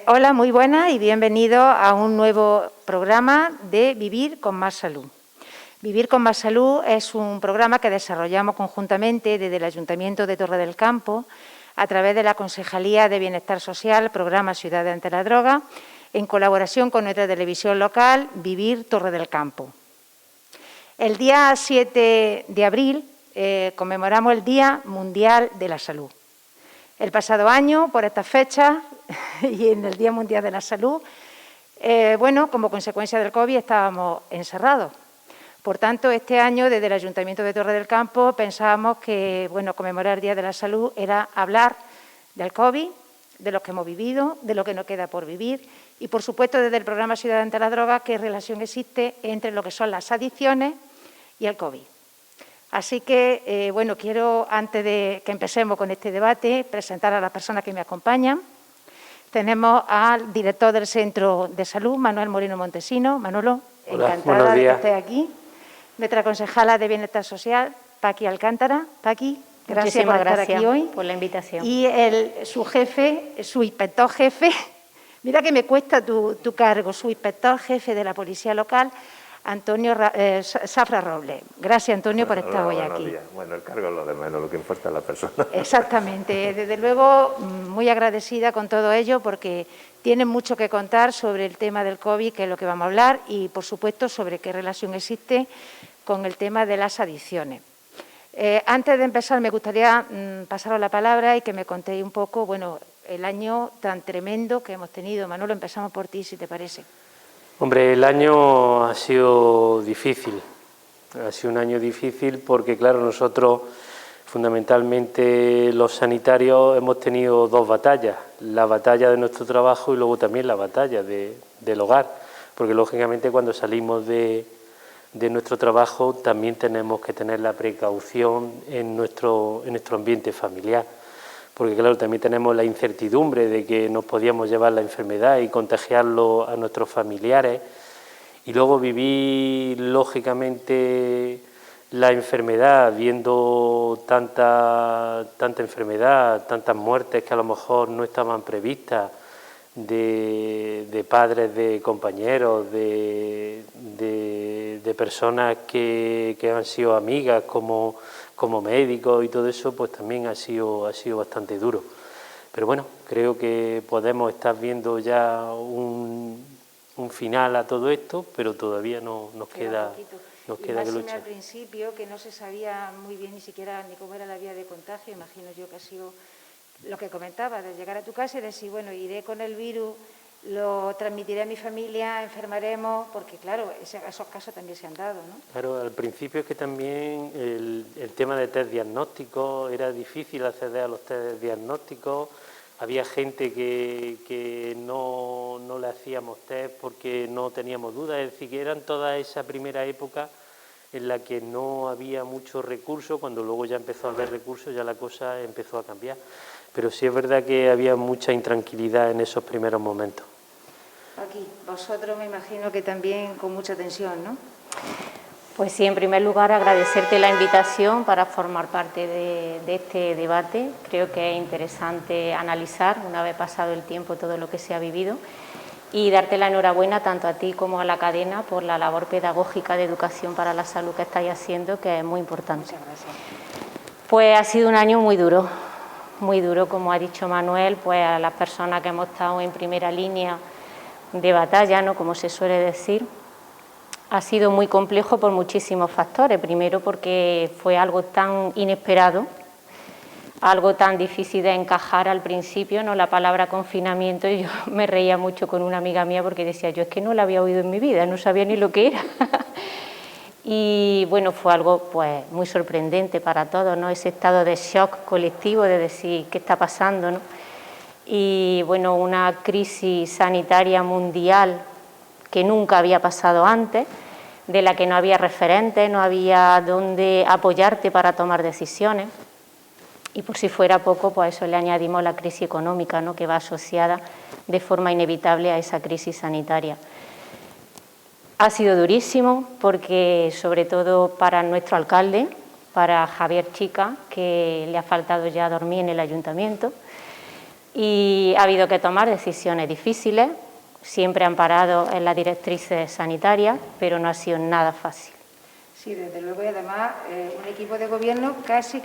Hola, muy buenas y bienvenidos a un nuevo programa de Vivir con Más Salud. Vivir con Más Salud es un programa que desarrollamos conjuntamente desde el Ayuntamiento de Torre del Campo a través de la Concejalía de Bienestar Social, Programa Ciudad ante la Droga, en colaboración con nuestra televisión local, Vivir Torre del Campo. El día 7 de abril conmemoramos el Día Mundial de la Salud. El pasado año, por estas fechas y en el Día Mundial de la Salud, como consecuencia del COVID estábamos encerrados. Por tanto, este año, desde el Ayuntamiento de Torre del Campo, pensábamos que conmemorar el Día de la Salud era hablar del COVID, de lo que hemos vivido, de lo que nos queda por vivir y, por supuesto, desde el programa Ciudad ante la Droga, qué relación existe entre lo que son las adicciones y el COVID. Así que, quiero, antes de que empecemos con este debate, presentar a las personas que me acompañan. Tenemos al director del Centro de Salud, Manuel Moreno Montesino. Manolo, hola, encantada de que estés aquí. Nuestra concejala de Bienestar Social, Paqui Alcántara. Paqui, gracias por estar aquí hoy. Por la invitación. Y su jefe, su inspector jefe, mira que me cuesta tu cargo, su inspector jefe de la Policía Local, Antonio Zafra Robles. Gracias, Antonio, por estar hoy aquí. Días. Bueno, el cargo es lo de menos, lo que importa es la persona. Exactamente. Desde luego, muy agradecida con todo ello porque tienen mucho que contar sobre el tema del COVID, que es lo que vamos a hablar, y, por supuesto, sobre qué relación existe con el tema de las adicciones. Antes de empezar, me gustaría pasaros la palabra y que me contéis un poco, el año tan tremendo que hemos tenido. Manolo, empezamos por ti, si te parece. Hombre, el año ha sido difícil. Ha sido un año difícil porque, claro, nosotros, fundamentalmente los sanitarios, hemos tenido dos batallas. La batalla de nuestro trabajo y luego también la batalla del hogar. Porque, lógicamente, cuando salimos de nuestro trabajo también tenemos que tener la precaución en nuestro ambiente familiar. Porque, claro, también tenemos la incertidumbre de que nos podíamos llevar la enfermedad y contagiarlo a nuestros familiares. Y luego vivir, lógicamente, la enfermedad, viendo tanta enfermedad, tantas muertes que a lo mejor no estaban previstas, de padres, de compañeros, de personas que han sido amigas como médicos y todo eso, pues también ha sido bastante duro. Pero bueno, creo que podemos estar viendo ya un final a todo esto, pero todavía nos queda que luchar. Al principio, que no se sabía muy bien ni siquiera ni cómo era la vía de contagio, imagino yo que ha sido lo que comentaba, de llegar a tu casa y decir, iré con el virus, lo transmitiré a mi familia, enfermaremos, porque claro, esos casos también se han dado, ¿no? Claro, al principio es que también el tema de test diagnósticos, era difícil acceder a los test diagnósticos, había gente que no le hacíamos test porque no teníamos dudas, es decir, que eran toda esa primera época en la que no había muchos recursos, cuando luego ya empezó a haber recursos ya la cosa empezó a cambiar. Pero sí es verdad que había mucha intranquilidad en esos primeros momentos. Aquí, vosotros me imagino que también con mucha tensión, ¿no? Pues sí, en primer lugar agradecerte la invitación para formar parte de este debate. Creo que es interesante analizar, una vez pasado el tiempo, todo lo que se ha vivido y darte la enhorabuena tanto a ti como a la cadena por la labor pedagógica de educación para la salud que estáis haciendo, que es muy importante. Muchas gracias. Pues ha sido un año muy duro, como ha dicho Manuel, pues a las personas que hemos estado en primera línea de batalla, ¿no?, como se suele decir, ha sido muy complejo por muchísimos factores. Primero porque fue algo tan inesperado, algo tan difícil de encajar al principio, ¿no?, la palabra confinamiento, y yo me reía mucho con una amiga mía porque decía, yo es que no la había oído en mi vida, no sabía ni lo que era. Y fue algo pues muy sorprendente para todos, ¿no?, ese estado de shock colectivo de decir qué está pasando, ¿no? Y una crisis sanitaria mundial que nunca había pasado antes, de la que no había referentes, no había dónde apoyarte para tomar decisiones. Y por si fuera poco, pues a eso le añadimos la crisis económica, ¿no?, que va asociada de forma inevitable a esa crisis sanitaria. Ha sido durísimo porque, sobre todo para nuestro alcalde, para Javier Chica, que le ha faltado ya dormir en el ayuntamiento, y ha habido que tomar decisiones difíciles, siempre amparado en las directrices sanitarias, pero no ha sido nada fácil. Sí, desde luego, y además un equipo de gobierno casi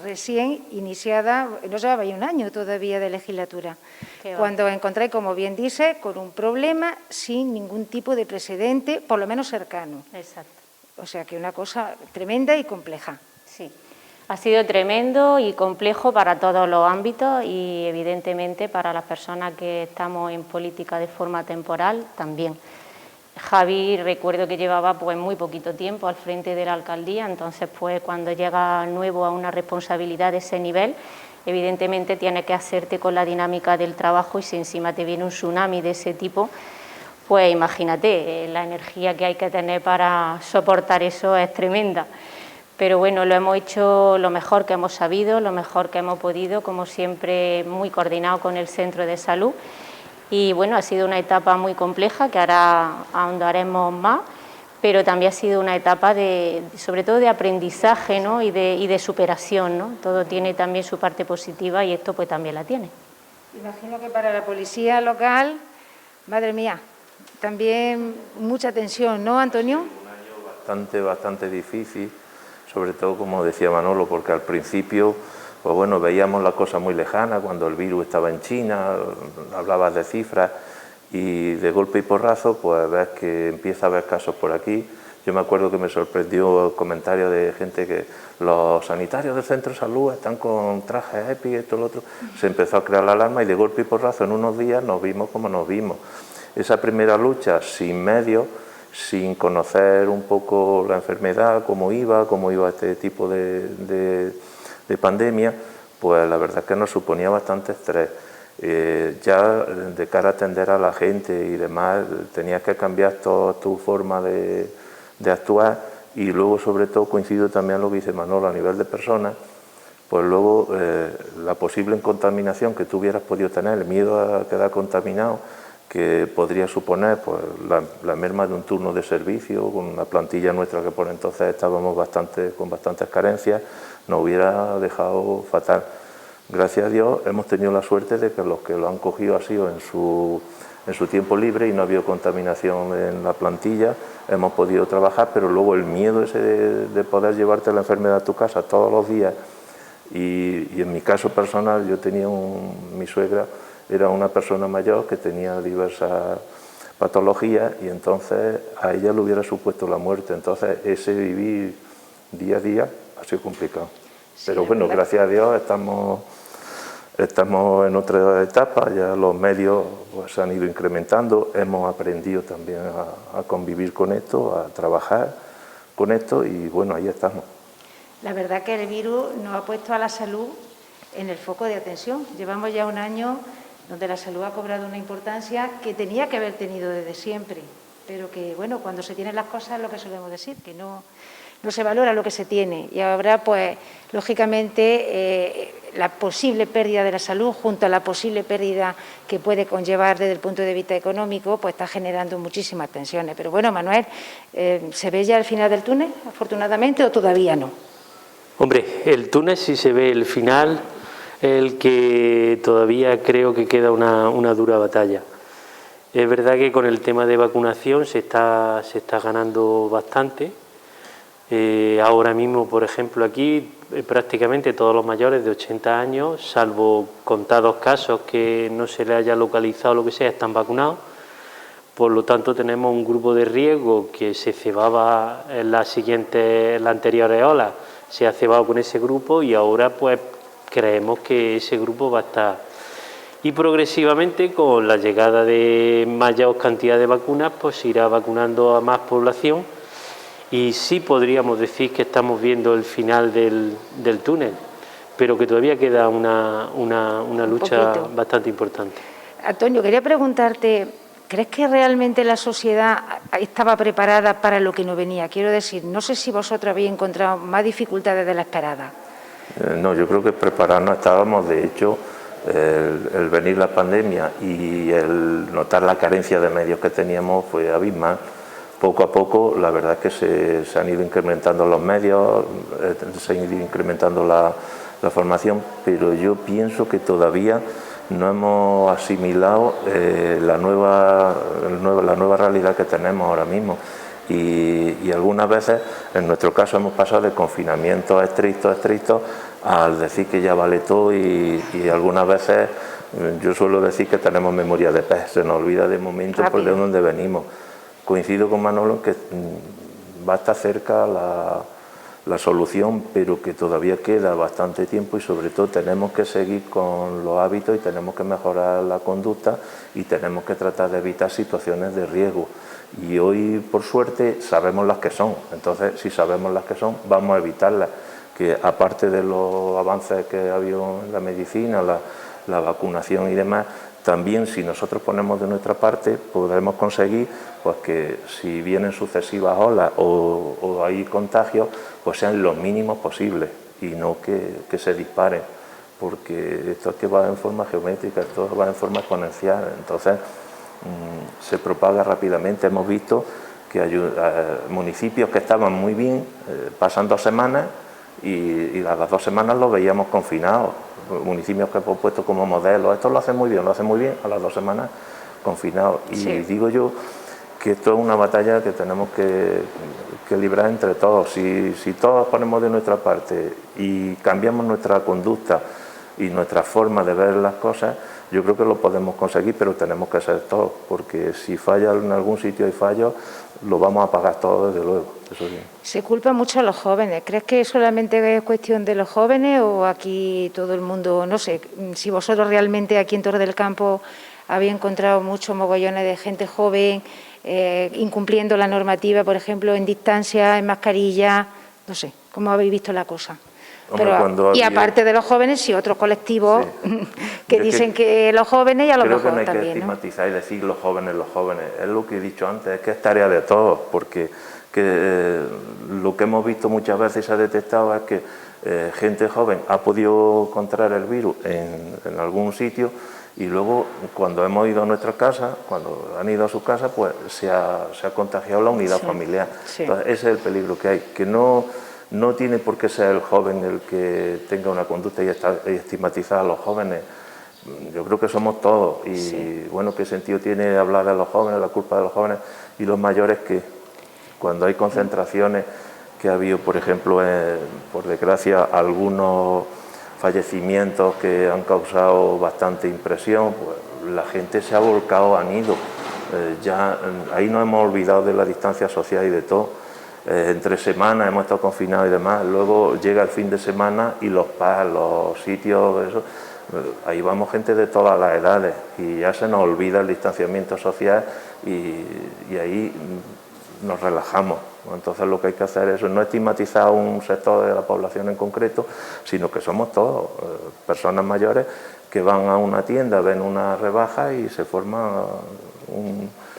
recién iniciada, no se va a ir un año todavía de legislatura, cuando encontráis, como bien dice, con un problema sin ningún tipo de precedente, por lo menos cercano. Exacto. O sea que una cosa tremenda y compleja. Sí, ha sido tremendo y complejo para todos los ámbitos y evidentemente para las personas que estamos en política de forma temporal también. Javi, recuerdo que llevaba pues muy poquito tiempo al frente de la alcaldía, entonces pues cuando llega nuevo a una responsabilidad de ese nivel, evidentemente tienes que hacerte con la dinámica del trabajo y si encima te viene un tsunami de ese tipo, pues imagínate, la energía que hay que tener para soportar eso es tremenda. Pero bueno, lo hemos hecho lo mejor que hemos sabido, lo mejor que hemos podido, como siempre muy coordinado con el centro de salud. Y bueno, ha sido una etapa muy compleja que ahora ahondaremos más, pero también ha sido una etapa sobre todo de aprendizaje, ¿no? y de superación, ¿no? Todo tiene también su parte positiva y esto pues también la tiene. Imagino que para la policía local, madre mía, también mucha tensión, ¿no, Antonio? Un año bastante difícil, sobre todo como decía Manolo, porque al principio pues bueno, veíamos la cosa muy lejana, cuando el virus estaba en China, hablabas de cifras y de golpe y porrazo pues ves que empieza a haber casos por aquí. Yo me acuerdo que me sorprendió el comentario de gente que los sanitarios del centro de salud están con trajes EPI, esto, lo otro. Se empezó a crear la alarma y de golpe y porrazo en unos días nos vimos como nos vimos. Esa primera lucha sin medios, sin conocer un poco la enfermedad, cómo iba este tipo de pandemia, pues la verdad es que nos suponía bastante estrés. Ya de cara a atender a la gente y demás, tenías que cambiar toda tu forma de actuar y luego sobre todo coincido también lo que dice Manolo a nivel de personas, pues luego la posible contaminación que tú hubieras podido tener, el miedo a quedar contaminado, que podría suponer pues, la merma de un turno de servicio, con una plantilla nuestra que por entonces estábamos con bastantes carencias, nos hubiera dejado fatal. Gracias a Dios hemos tenido la suerte de que los que lo han cogido ha sido en su tiempo libre y no ha habido contaminación en la plantilla, hemos podido trabajar, pero luego el miedo ese de poder llevarte la enfermedad a tu casa todos los días y en mi caso personal yo tenía mi suegra era una persona mayor que tenía diversas patologías y entonces a ella le hubiera supuesto la muerte, entonces ese vivir día a día ha sido complicado. Sí, pero bueno, gracias a Dios estamos en otra etapa, ya los medios pues, se han ido incrementando, hemos aprendido también a convivir con esto, a trabajar con esto y bueno, ahí estamos. La verdad que el virus nos ha puesto a la salud en el foco de atención. Llevamos ya un año donde la salud ha cobrado una importancia que tenía que haber tenido desde siempre, pero que, bueno, cuando se tienen las cosas es lo que solemos decir, que no se valora lo que se tiene. Y ahora, pues, lógicamente, la posible pérdida de la salud junto a la posible pérdida que puede conllevar desde el punto de vista económico, pues está generando muchísimas tensiones. Pero bueno, Manuel, ¿se ve ya el final del túnel, afortunadamente, o todavía no? Hombre, el túnel sí se ve el final, el que todavía creo que queda una dura batalla. Es verdad que con el tema de vacunación se está ganando bastante. Ahora mismo, por ejemplo, aquí prácticamente todos los mayores de 80 años, salvo contados casos que no se les haya localizado lo que sea, están vacunados. Por lo tanto, tenemos un grupo de riesgo que se cebaba en las anteriores olas, se ha cebado con ese grupo y ahora pues creemos que ese grupo va a estar. Y progresivamente, con la llegada de mayor cantidad de vacunas, pues se irá vacunando a más población y sí podríamos decir que estamos viendo el final del túnel, pero que todavía queda una lucha bastante importante. Antonio, quería preguntarte, ¿crees que realmente la sociedad estaba preparada para lo que nos venía? Quiero decir, no sé si vosotros habéis encontrado más dificultades de la esperada. No, yo creo que preparados no estábamos, de hecho, el venir la pandemia y el notar la carencia de medios que teníamos fue abismal. Poco a poco, la verdad es que se han ido incrementando los medios, se ha ido incrementando la formación, pero yo pienso que todavía no hemos asimilado la nueva realidad que tenemos ahora mismo. Y algunas veces, en nuestro caso, hemos pasado de confinamiento estricto al decir que ya vale todo y algunas veces yo suelo decir que tenemos memoria de pez, se nos olvida de momentos por de dónde venimos. Coincido con Manolo en que va a estar cerca la solución, pero que todavía queda bastante tiempo y sobre todo tenemos que seguir con los hábitos y tenemos que mejorar la conducta y tenemos que tratar de evitar situaciones de riesgo. Y hoy, por suerte, sabemos las que son. Entonces, si sabemos las que son, vamos a evitarlas. Que aparte de los avances que ha habido en la medicina, la vacunación y demás, también si nosotros ponemos de nuestra parte, podremos conseguir pues, que si vienen sucesivas olas o hay contagios, pues sean los mínimos posibles y no que se disparen. Porque esto es que va en forma geométrica, esto va en forma exponencial. Entonces, se propaga rápidamente. Hemos visto que hay municipios que estaban muy bien, pasan 2 semanas y a las 2 semanas los veíamos confinados. Municipios que hemos puesto como modelo, esto lo hacen muy bien, a las 2 semanas confinados. Y digo yo que esto es una batalla que tenemos que librar entre todos. Si todos ponemos de nuestra parte y cambiamos nuestra conducta y nuestra forma de ver las cosas, yo creo que lo podemos conseguir, pero tenemos que ser todos, porque si falla en algún sitio hay fallos, lo vamos a pagar todos desde luego. Eso sí. Se culpa mucho a los jóvenes. ¿Crees que solamente es cuestión de los jóvenes o aquí todo el mundo, no sé, si vosotros realmente aquí en Torre del Campo habéis encontrado muchos mogollones de gente joven incumpliendo la normativa, por ejemplo, en distancia, en mascarilla, no sé, ¿cómo habéis visto la cosa? Pero, y aparte de los jóvenes, sí, otros colectivos que dicen que los jóvenes y a lo mejor también. Creo que no hay que estigmatizar y decir los jóvenes. Es lo que he dicho antes, es que es tarea de todos, porque lo que hemos visto muchas veces y se ha detectado es que gente joven ha podido contraer el virus en algún sitio y luego cuando hemos ido a nuestra casa, cuando han ido a su casa, pues se ha contagiado la unidad familiar. Entonces, ese es el peligro que hay, que no tiene por qué ser el joven el que tenga una conducta y estigmatizar a los jóvenes. Yo creo que somos todos y bueno, ¿qué sentido tiene hablar de los jóvenes, la culpa de los jóvenes y los mayores? Que cuando hay concentraciones que ha habido, por ejemplo, por desgracia, algunos fallecimientos que han causado bastante impresión, pues la gente se ha volcado, han ido. Ahí nos hemos olvidado de la distancia social y de todo. Entre semanas hemos estado confinados y demás, luego llega el fin de semana y los sitios, eso, ahí vamos gente de todas las edades y ya se nos olvida el distanciamiento social y ahí nos relajamos. Entonces lo que hay que hacer es no estigmatizar a un sector de la población en concreto, sino que somos todos personas mayores que van a una tienda, ven una rebaja y se forma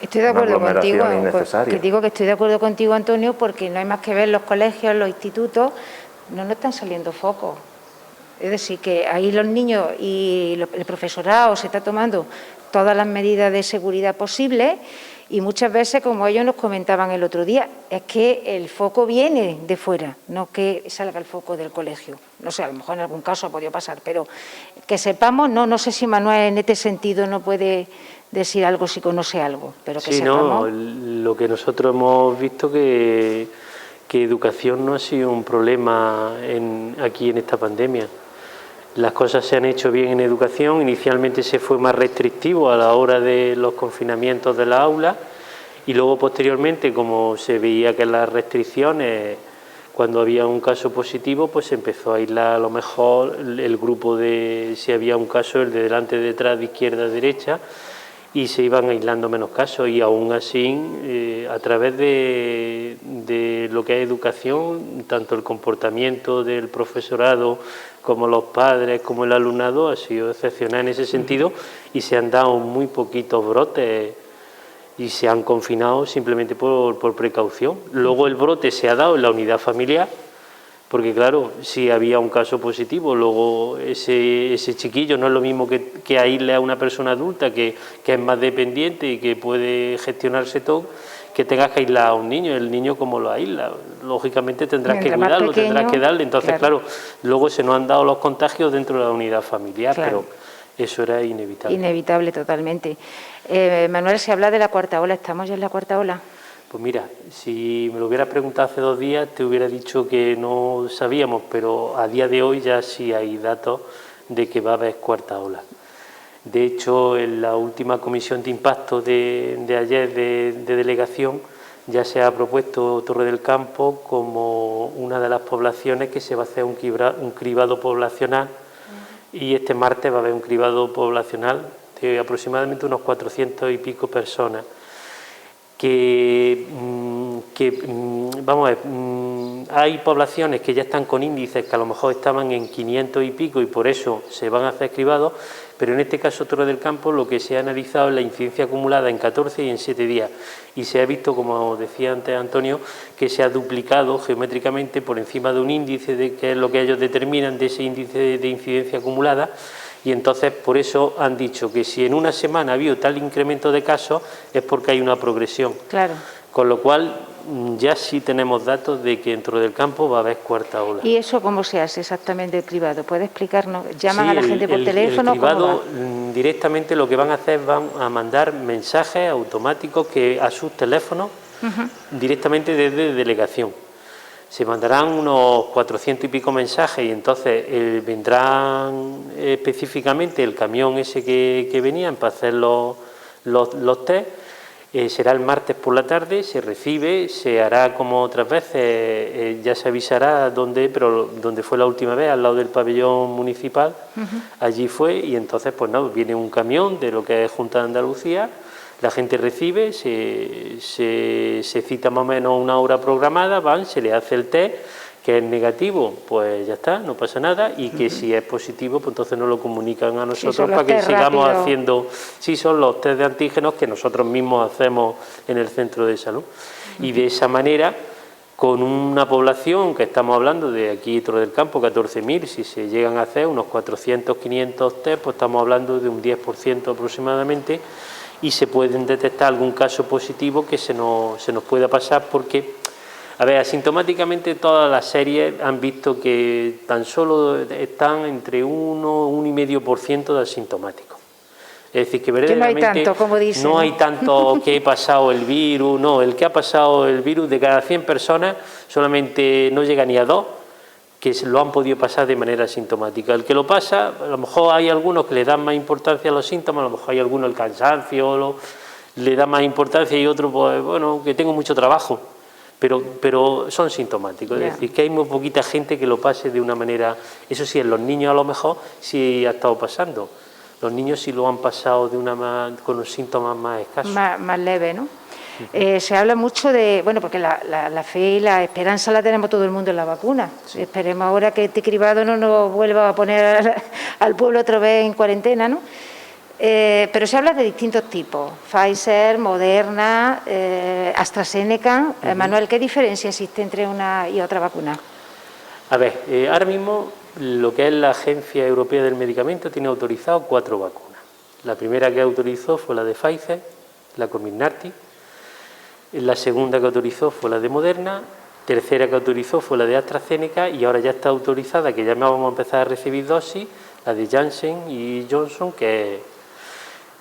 Estoy de acuerdo contigo, innecesaria. que digo que estoy de acuerdo contigo, Antonio, porque no hay más que ver los colegios, los institutos, no están saliendo focos. Es decir, que ahí los niños y el profesorado se está tomando todas las medidas de seguridad posibles y muchas veces, como ellos nos comentaban el otro día, es que el foco viene de fuera, no que salga el foco del colegio. No sé, a lo mejor en algún caso ha podido pasar, pero que sepamos, no sé si Manuel en este sentido no puede decir algo si conoce algo, pero que sepamos. Lo que nosotros hemos visto que educación no ha sido un problema aquí en esta pandemia. Las cosas se han hecho bien en educación, inicialmente se fue más restrictivo a la hora de los confinamientos de la aula y luego posteriormente, como se veía que las restricciones, cuando había un caso positivo, pues se empezó a aislar a lo mejor el grupo de, si había un caso, el de delante, detrás, de izquierda, derecha, y se iban aislando menos casos y aún así a través de lo que es educación, tanto el comportamiento del profesorado como los padres, como el alumnado ha sido excepcional en ese sentido y se han dado muy poquitos brotes y se han confinado simplemente por precaución. Luego el brote se ha dado en la unidad familiar, porque claro, si había un caso positivo, luego ese chiquillo no es lo mismo que aísle a una persona adulta que es más dependiente y que puede gestionarse todo, que tengas que aislar a un niño. El niño, como lo aísla, lógicamente tendrás que cuidarlo, tendrás que darle. Entonces, claro, luego se nos han dado los contagios dentro de la unidad familiar, pero eso era inevitable. Inevitable totalmente. Manuel, se habla de la cuarta ola, ¿estamos ya en la cuarta ola? Pues mira, si me lo hubieras preguntado hace 2 días, te hubiera dicho que no sabíamos, pero a día de hoy ya sí hay datos de que va a haber cuarta ola. De hecho, en la última comisión de impacto de ayer de delegación ya se ha propuesto Torre del Campo como una de las poblaciones que se va a hacer un cribado poblacional, y este martes va a haber un cribado poblacional de aproximadamente unos 400 y pico personas. Vamos a ver, hay poblaciones que ya están con índices que a lo mejor estaban en 500 y pico y por eso se van a hacer cribados, pero en este caso Torre del Campo lo que se ha analizado es la incidencia acumulada en 14 y en 7 días y se ha visto, como decía antes Antonio, que se ha duplicado geométricamente por encima de un índice que es lo que ellos determinan de ese índice de incidencia acumulada. Y entonces por eso han dicho que si en una semana ha habido tal incremento de casos es porque hay una progresión. Claro. Con lo cual ya sí tenemos datos de que dentro del campo va a haber cuarta ola. ¿Y eso cómo se hace exactamente el cribado? ¿Puede explicarnos? ¿Llaman Sí, a la gente por teléfono? El cribado directamente lo que van a hacer, van a mandar mensajes automáticos a sus teléfonos directamente desde delegación. Se mandarán unos 400 y pico mensajes y entonces vendrán específicamente el camión ese que venían para hacer los test. Será el martes por la tarde, se recibe, se hará como otras veces, ya se avisará dónde fue la última vez, al lado del pabellón municipal, allí fue, y entonces pues no, viene un camión de lo que es Junta de Andalucía, la gente recibe, se cita más o menos una hora programada, van, se le hace el test, que es negativo, pues ya está, no pasa nada, y que si es positivo, pues entonces nos lo comunican a nosotros para que sigamos haciendo, sí, son los test de antígenos que nosotros mismos hacemos en el centro de salud. Y de esa manera, con una población que estamos hablando de aquí, Torre del Campo, 14.000, si se llegan a hacer unos 400, 500 test, pues estamos hablando de un 10% aproximadamente, y se pueden detectar algún caso positivo que se nos pueda pasar porque... A ver, asintomáticamente todas las series han visto que tan solo están entre 1,5% de asintomáticos. Es decir, que verdaderamente no hay tanto, como dicen. No hay tanto que he pasado el virus, no, el que ha pasado el virus de cada 100 personas solamente no llega ni a 2 que lo han podido pasar de manera asintomática. El que lo pasa, a lo mejor hay algunos que le dan más importancia a los síntomas, a lo mejor hay algunos el cansancio le da más importancia y otros, pues bueno, que tengo mucho trabajo. Pero son sintomáticos, es decir, que hay muy poquita gente que lo pase de una manera... Eso sí, en los niños a lo mejor sí ha estado pasando. Los niños sí lo han pasado con los síntomas más escasos. Más leve, ¿no? Se habla mucho de... Bueno, porque la fe y la esperanza la tenemos todo el mundo en la vacuna. Sí. Esperemos ahora que este cribado no nos vuelva a poner al pueblo otra vez en cuarentena, ¿no? Pero se habla de distintos tipos, Pfizer, Moderna, AstraZeneca. Manuel, ¿qué diferencia existe entre una y otra vacuna? A ver, ahora mismo lo que es la Agencia Europea del Medicamento tiene autorizado 4 vacunas. La primera que autorizó fue la de Pfizer, la Comirnaty. La segunda que autorizó fue la de Moderna. Tercera que autorizó fue la de AstraZeneca y ahora ya está autorizada, que ya vamos a empezar a recibir dosis, la de Janssen y Johnson, que es...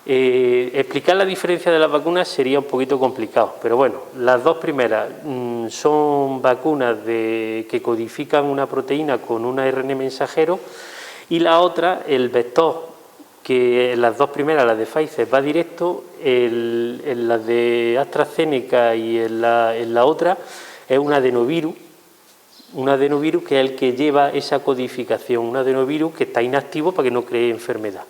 explicar la diferencia de las vacunas sería un poquito complicado, pero bueno, las dos primeras son vacunas que codifican una proteína con un ARN mensajero y la otra, el vector, que las dos primeras, las de Pfizer, va directo, en las de AstraZeneca y en la otra es un adenovirus que es el que lleva esa codificación, un adenovirus que está inactivo para que no cree enfermedad.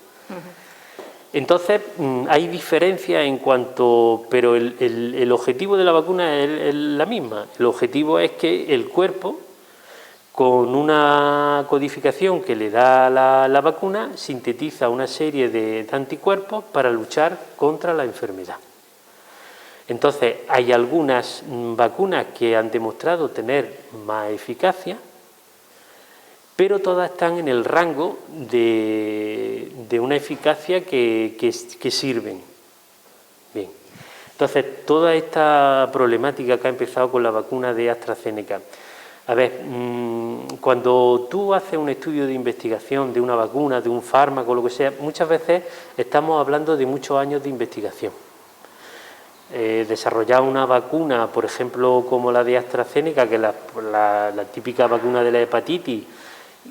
Entonces, hay diferencias en cuanto... Pero el objetivo de la vacuna es la misma. El objetivo es que el cuerpo, con una codificación que le da la vacuna, sintetiza una serie de anticuerpos para luchar contra la enfermedad. Entonces, hay algunas vacunas que han demostrado tener más eficacia, pero todas están en el rango de una eficacia que sirven. Bien. Entonces, toda esta problemática que ha empezado con la vacuna de AstraZeneca, A ver, cuando tú haces un estudio de investigación de una vacuna, de un fármaco, lo que sea, muchas veces estamos hablando de muchos años de investigación. Desarrollar una vacuna, por ejemplo, como la de AstraZeneca, que es la típica vacuna de la hepatitis,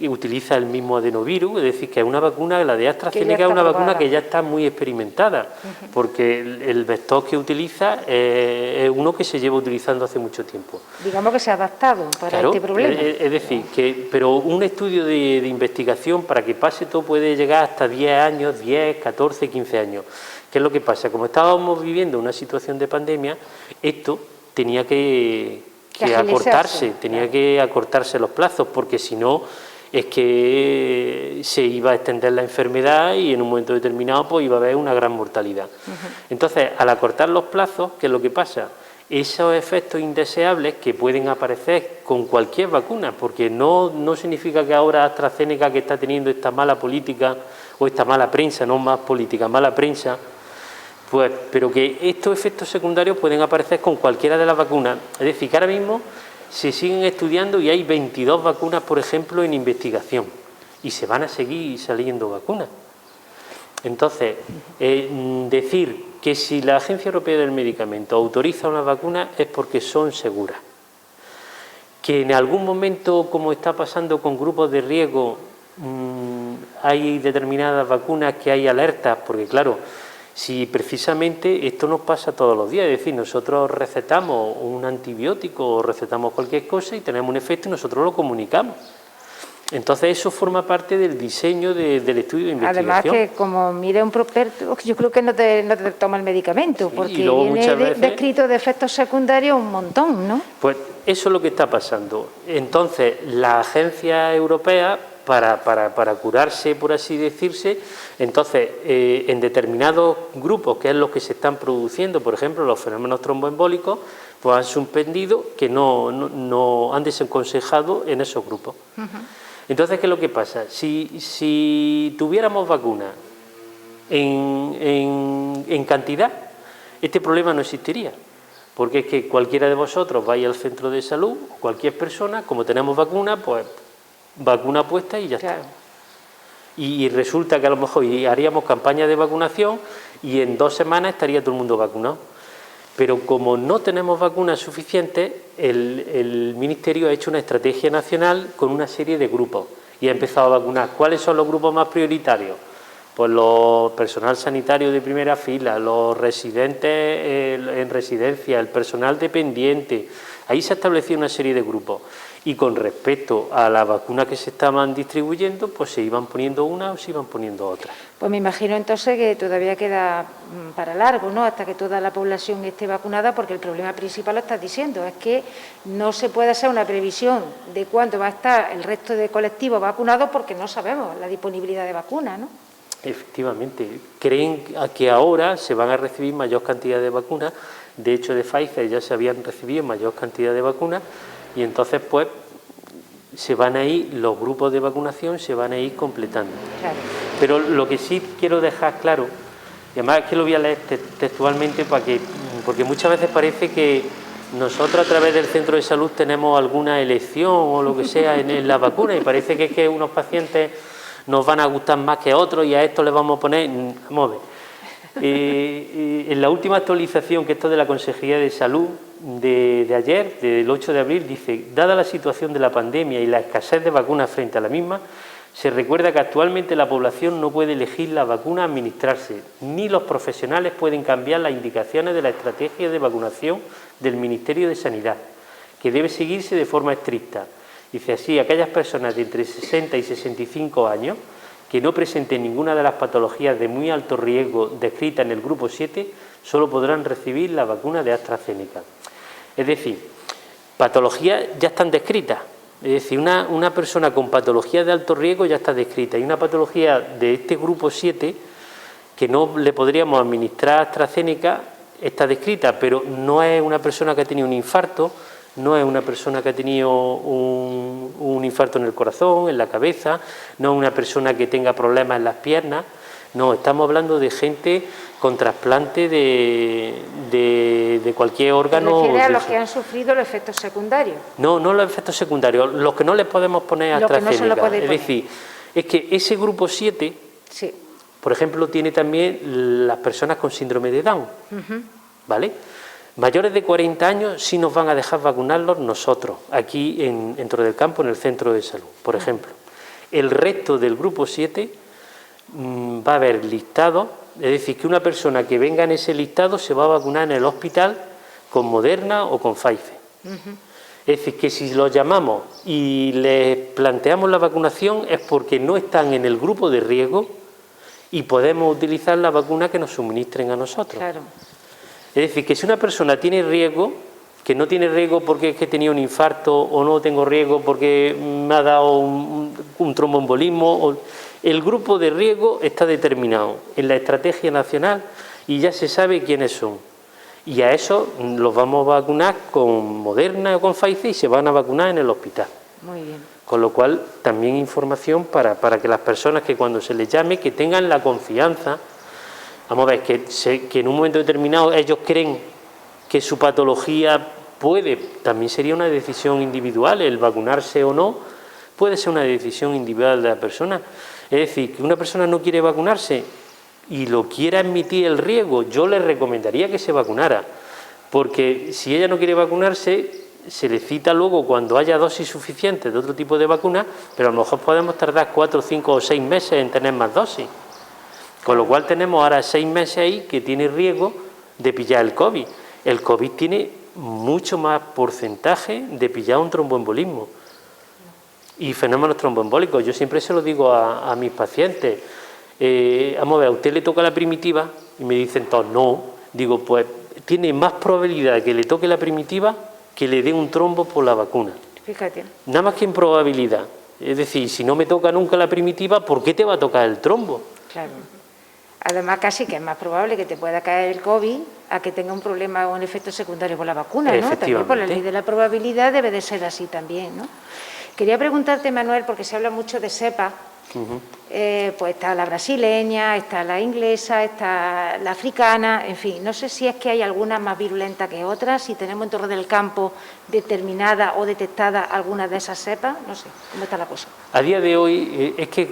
y utiliza el mismo adenovirus, es decir, que es una vacuna, la de AstraZeneca es una vacuna que ya está muy experimentada, porque el vector que utiliza es uno que se lleva utilizando hace mucho tiempo. Digamos que se ha adaptado para este problema. Es decir, pero un estudio de investigación para que pase todo puede llegar hasta 10 años, 10, 14, 15 años. ¿Qué es lo que pasa? Como estábamos viviendo una situación de pandemia, esto tenía que acortarse, tenía que acortarse los plazos, porque si no es que se iba a extender la enfermedad y en un momento determinado pues iba a haber una gran mortalidad. Entonces, al acortar los plazos, ¿qué es lo que pasa? Esos efectos indeseables que pueden aparecer con cualquier vacuna, porque no significa que ahora AstraZeneca, que está teniendo esta mala política o esta mala prensa, no más política, mala prensa, pues, pero que estos efectos secundarios pueden aparecer con cualquiera de las vacunas. Es decir, que ahora mismo se siguen estudiando y hay 22 vacunas, por ejemplo, en investigación, y se van a seguir saliendo vacunas. Entonces, decir que si la Agencia Europea del Medicamento autoriza una vacuna es porque son seguras. Que en algún momento, como está pasando con grupos de riesgo, hay determinadas vacunas que hay alertas, porque claro, si precisamente esto nos pasa todos los días, es decir, nosotros recetamos un antibiótico o recetamos cualquier cosa y tenemos un efecto y nosotros lo comunicamos. Entonces eso forma parte del diseño del estudio de investigación. Además que como mire un prospecto, yo creo que no te toma el medicamento, porque viene descrito de efectos secundarios un montón, ¿no? Pues eso es lo que está pasando. Entonces la agencia europea, para curarse, por así decirse, entonces en determinados grupos, que es los que se están produciendo, por ejemplo los fenómenos tromboembólicos, pues han suspendido, que no han desaconsejado en esos grupos. Entonces, ¿qué es lo que pasa? Si tuviéramos vacunas en cantidad, este problema no existiría, porque es que cualquiera de vosotros vaya al centro de salud, cualquier persona, como tenemos vacuna, pues vacuna puesta y ya está. Y resulta que a lo mejor haríamos campaña de vacunación y en 2 semanas estaría todo el mundo vacunado. Pero como no tenemos vacunas suficientes, el Ministerio ha hecho una estrategia nacional con una serie de grupos y ha empezado a vacunar. ¿Cuáles son los grupos más prioritarios? Pues los personal sanitario de primera fila, los residentes en residencia, el personal dependiente. Ahí se ha establecido una serie de grupos. Y con respecto a las vacunas que se estaban distribuyendo, pues se iban poniendo unas o se iban poniendo otras. Pues me imagino entonces que todavía queda para largo, ¿no?, hasta que toda la población esté vacunada, porque el problema principal, lo estás diciendo, es que no se puede hacer una previsión de cuándo va a estar el resto de colectivos vacunados porque no sabemos la disponibilidad de vacunas, ¿no? Efectivamente, creen que ahora se van a recibir mayor cantidad de vacunas. De hecho, de Pfizer ya se habían recibido mayor cantidad de vacunas y entonces pues se van a ir, los grupos de vacunación se van a ir completando. Claro. Pero lo que sí quiero dejar claro, y además es que lo voy a leer textualmente porque muchas veces parece que nosotros a través del centro de salud tenemos alguna elección o lo que sea en la vacuna y parece que es que unos pacientes nos van a gustar más que otros y a esto les vamos a poner... Vamos a ver. En la última actualización, que esto de la Consejería de Salud de ayer, del 8 de abril, dice: dada la situación de la pandemia y la escasez de vacunas frente a la misma, se recuerda que actualmente la población no puede elegir la vacuna a administrarse, ni los profesionales pueden cambiar las indicaciones de la estrategia de vacunación del Ministerio de Sanidad, que debe seguirse de forma estricta. Dice así: aquellas personas de entre 60 y 65 años que no presenten ninguna de las patologías de muy alto riesgo descritas en el grupo 7, solo podrán recibir la vacuna de AstraZeneca. Es decir, patologías ya están descritas. Es decir, una persona con patologías de alto riesgo ya está descrita. Y una patología de este grupo 7, que no le podríamos administrar AstraZeneca, está descrita, pero no es una persona que ha tenido un infarto, no es una persona que ha tenido un infarto en el corazón, en la cabeza, no es una persona que tenga problemas en las piernas, No, estamos hablando de gente con trasplante de cualquier órgano. ¿Te refieres a los que han sufrido los efectos secundarios? No, no los efectos secundarios, los que no les podemos poner AstraZeneca. Es decir, es que ese grupo 7, sí, por ejemplo, tiene también las personas con síndrome de Down, ¿vale? Mayores de 40 años sí nos van a dejar vacunarlos nosotros, aquí en Torre del Campo, en el centro de salud, por ejemplo. El resto del grupo 7 va a haber listados, es decir, que una persona que venga en ese listado se va a vacunar en el hospital con Moderna o con Pfizer. Es decir, que si los llamamos y les planteamos la vacunación es porque no están en el grupo de riesgo y podemos utilizar la vacuna que nos suministren a nosotros. Claro. Es decir, que si una persona tiene riesgo, que no tiene riesgo porque es que tenía un infarto o no tengo riesgo porque me ha dado un tromboembolismo, el grupo de riesgo está determinado en la estrategia nacional y ya se sabe quiénes son. Y a eso los vamos a vacunar con Moderna o con Pfizer y se van a vacunar en el hospital. Muy bien. Con lo cual, también información para que las personas que cuando se les llame, que tengan la confianza. Vamos a ver, que en un momento determinado ellos creen que su patología también sería una decisión individual, el vacunarse o no, puede ser una decisión individual de la persona. Es decir, que una persona no quiere vacunarse y lo quiera admitir el riesgo, yo le recomendaría que se vacunara, porque si ella no quiere vacunarse, se le cita luego cuando haya dosis suficientes de otro tipo de vacuna, pero a lo mejor podemos tardar 4, 5 o 6 meses en tener más dosis. Con lo cual tenemos ahora 6 meses ahí que tiene riesgo de pillar el COVID. El COVID tiene mucho más porcentaje de pillar un tromboembolismo y fenómenos tromboembólicos. Yo siempre se lo digo a mis pacientes. Vamos a ver, a usted le toca la primitiva y me dicen todos no. Digo, pues tiene más probabilidad de que le toque la primitiva que le dé un trombo por la vacuna. Fíjate. Nada más que en probabilidad. Es decir, si no me toca nunca la primitiva, ¿por qué te va a tocar el trombo? Claro. Además, casi que es más probable que te pueda caer el COVID a que tenga un problema o un efecto secundario por la vacuna, ¿no? También por la ley de la probabilidad debe de ser así también, ¿no? Quería preguntarte, Manuel, porque se habla mucho de cepas. Pues está la brasileña, está la inglesa, está la africana, en fin, no sé si es que hay alguna más virulenta que otras, si tenemos en Torre del Campo determinada o detectada alguna de esas cepas, no sé, ¿cómo está la cosa? A día de hoy es que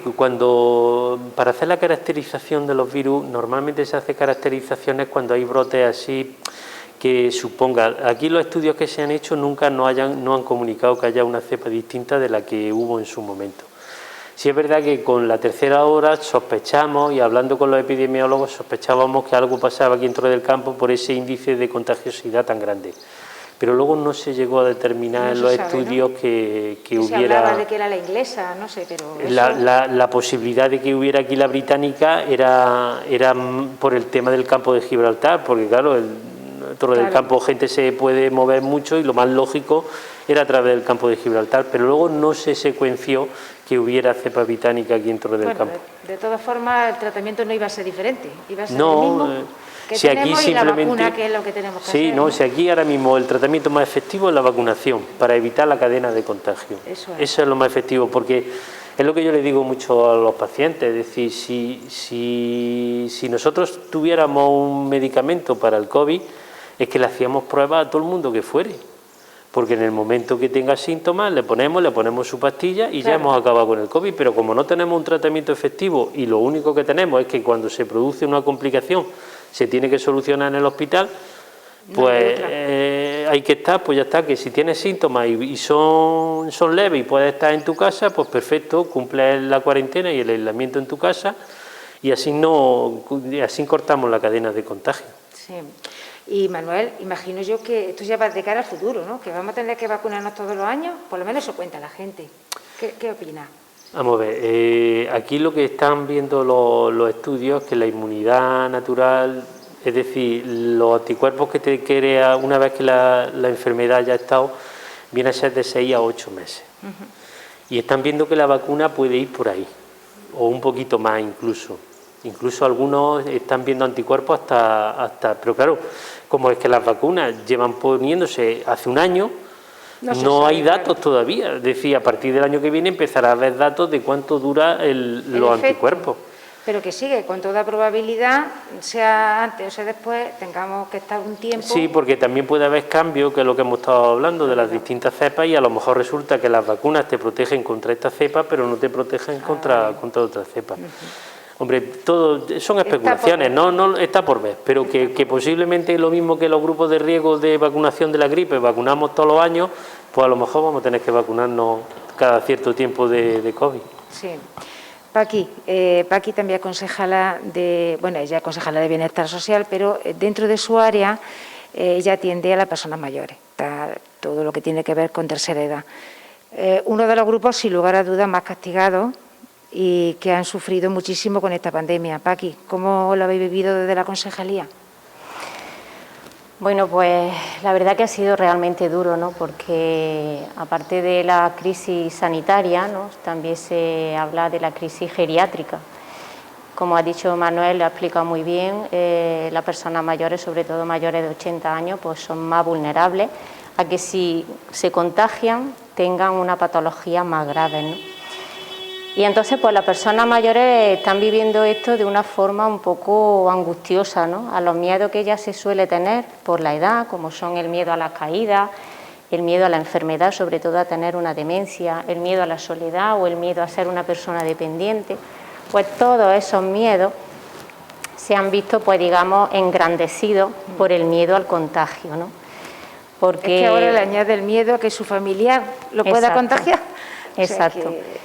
para hacer la caracterización de los virus, normalmente se hace caracterizaciones cuando hay brotes así que suponga, aquí los estudios que se han hecho nunca no han comunicado que haya una cepa distinta de la que hubo en su momento. Sí es verdad que con la tercera ola sospechamos, y hablando con los epidemiólogos, sospechábamos que algo pasaba aquí en Torre del Campo por ese índice de contagiosidad tan grande. Pero luego no se llegó a determinar en los estudios, ¿no?, que hubiera... Se hablaba de que era la inglesa, no sé, pero... La posibilidad de que hubiera aquí la británica era por el tema del campo de Gibraltar, porque claro, Torre del Campo gente se puede mover mucho y lo más lógico era a través del campo de Gibraltar, pero luego no se secuenció que hubiera cepa británica aquí en Torre del Campo. De todas formas, el tratamiento no iba a ser diferente, iba a ser no, el mismo que si tenemos aquí y la simplemente, vacuna, que es lo que tenemos que sí, hacer. no, si aquí ahora mismo el tratamiento más efectivo es la vacunación, para evitar la cadena de contagio. Eso es lo más efectivo, porque es lo que yo le digo mucho a los pacientes, es decir, si nosotros tuviéramos un medicamento para el COVID, es que le hacíamos pruebas a todo el mundo que fuere, porque en el momento que tenga síntomas le ponemos su pastilla y ya hemos acabado con el COVID, pero como no tenemos un tratamiento efectivo y lo único que tenemos es que cuando se produce una complicación se tiene que solucionar en el hospital, pues hay que estar, pues ya está, que si tienes síntomas y son leves y puedes estar en tu casa, pues perfecto, cumples la cuarentena y el aislamiento en tu casa y así cortamos la cadena de contagio. Sí. Y Manuel, imagino yo que esto ya va de cara al futuro, ¿no? Que vamos a tener que vacunarnos todos los años, por lo menos eso cuenta la gente. ¿Qué opinas? Vamos a ver, aquí lo que están viendo los estudios es que la inmunidad natural, es decir, los anticuerpos que te crea una vez que la enfermedad ya ha estado, viene a ser de 6 a 8 meses. Y están viendo que la vacuna puede ir por ahí, o un poquito más incluso. Incluso algunos están viendo anticuerpos hasta... Pero claro, como es que las vacunas llevan poniéndose hace un año, no hay datos todavía. Es decir, a partir del año que viene empezará a haber datos de cuánto dura los anticuerpos. pero que sigue, con toda probabilidad, sea antes o sea después, tengamos que estar un tiempo... Sí, porque también puede haber cambios, que es lo que hemos estado hablando, de las distintas cepas, y a lo mejor resulta que las vacunas te protegen contra esta cepa, pero no te protegen contra otras cepas. Hombre, todo son especulaciones, no está por ver, pero que posiblemente lo mismo que los grupos de riesgo de vacunación de la gripe, vacunamos todos los años, pues a lo mejor vamos a tener que vacunarnos cada cierto tiempo de COVID. Sí. Paqui también es concejala de, bueno, ella es concejala de Bienestar Social, pero dentro de su área ella atiende a las personas mayores, todo lo que tiene que ver con tercera edad. Uno de los grupos, sin lugar a dudas, más castigados y que han sufrido muchísimo con esta pandemia. Paqui, ¿cómo lo habéis vivido desde la concejalía? Bueno, pues la verdad que ha sido realmente duro, ¿no? Porque aparte de la crisis sanitaria, ¿no?, también se habla de la crisis geriátrica. Como ha dicho Manuel, lo ha explicado muy bien, las personas mayores, sobre todo mayores de 80 años, pues son más vulnerables a que si se contagian tengan una patología más grave, ¿no? Y entonces, pues las personas mayores están viviendo esto de una forma un poco angustiosa, ¿no?, a los miedos que ya se suele tener por la edad, como son el miedo a las caídas, el miedo a la enfermedad, sobre todo a tener una demencia, el miedo a la soledad o el miedo a ser una persona dependiente. Pues todos esos miedos se han visto, pues digamos, engrandecidos por el miedo al contagio, ¿no? Porque es que ahora le añade el miedo a que su familiar lo pueda contagiar. Exacto. O sea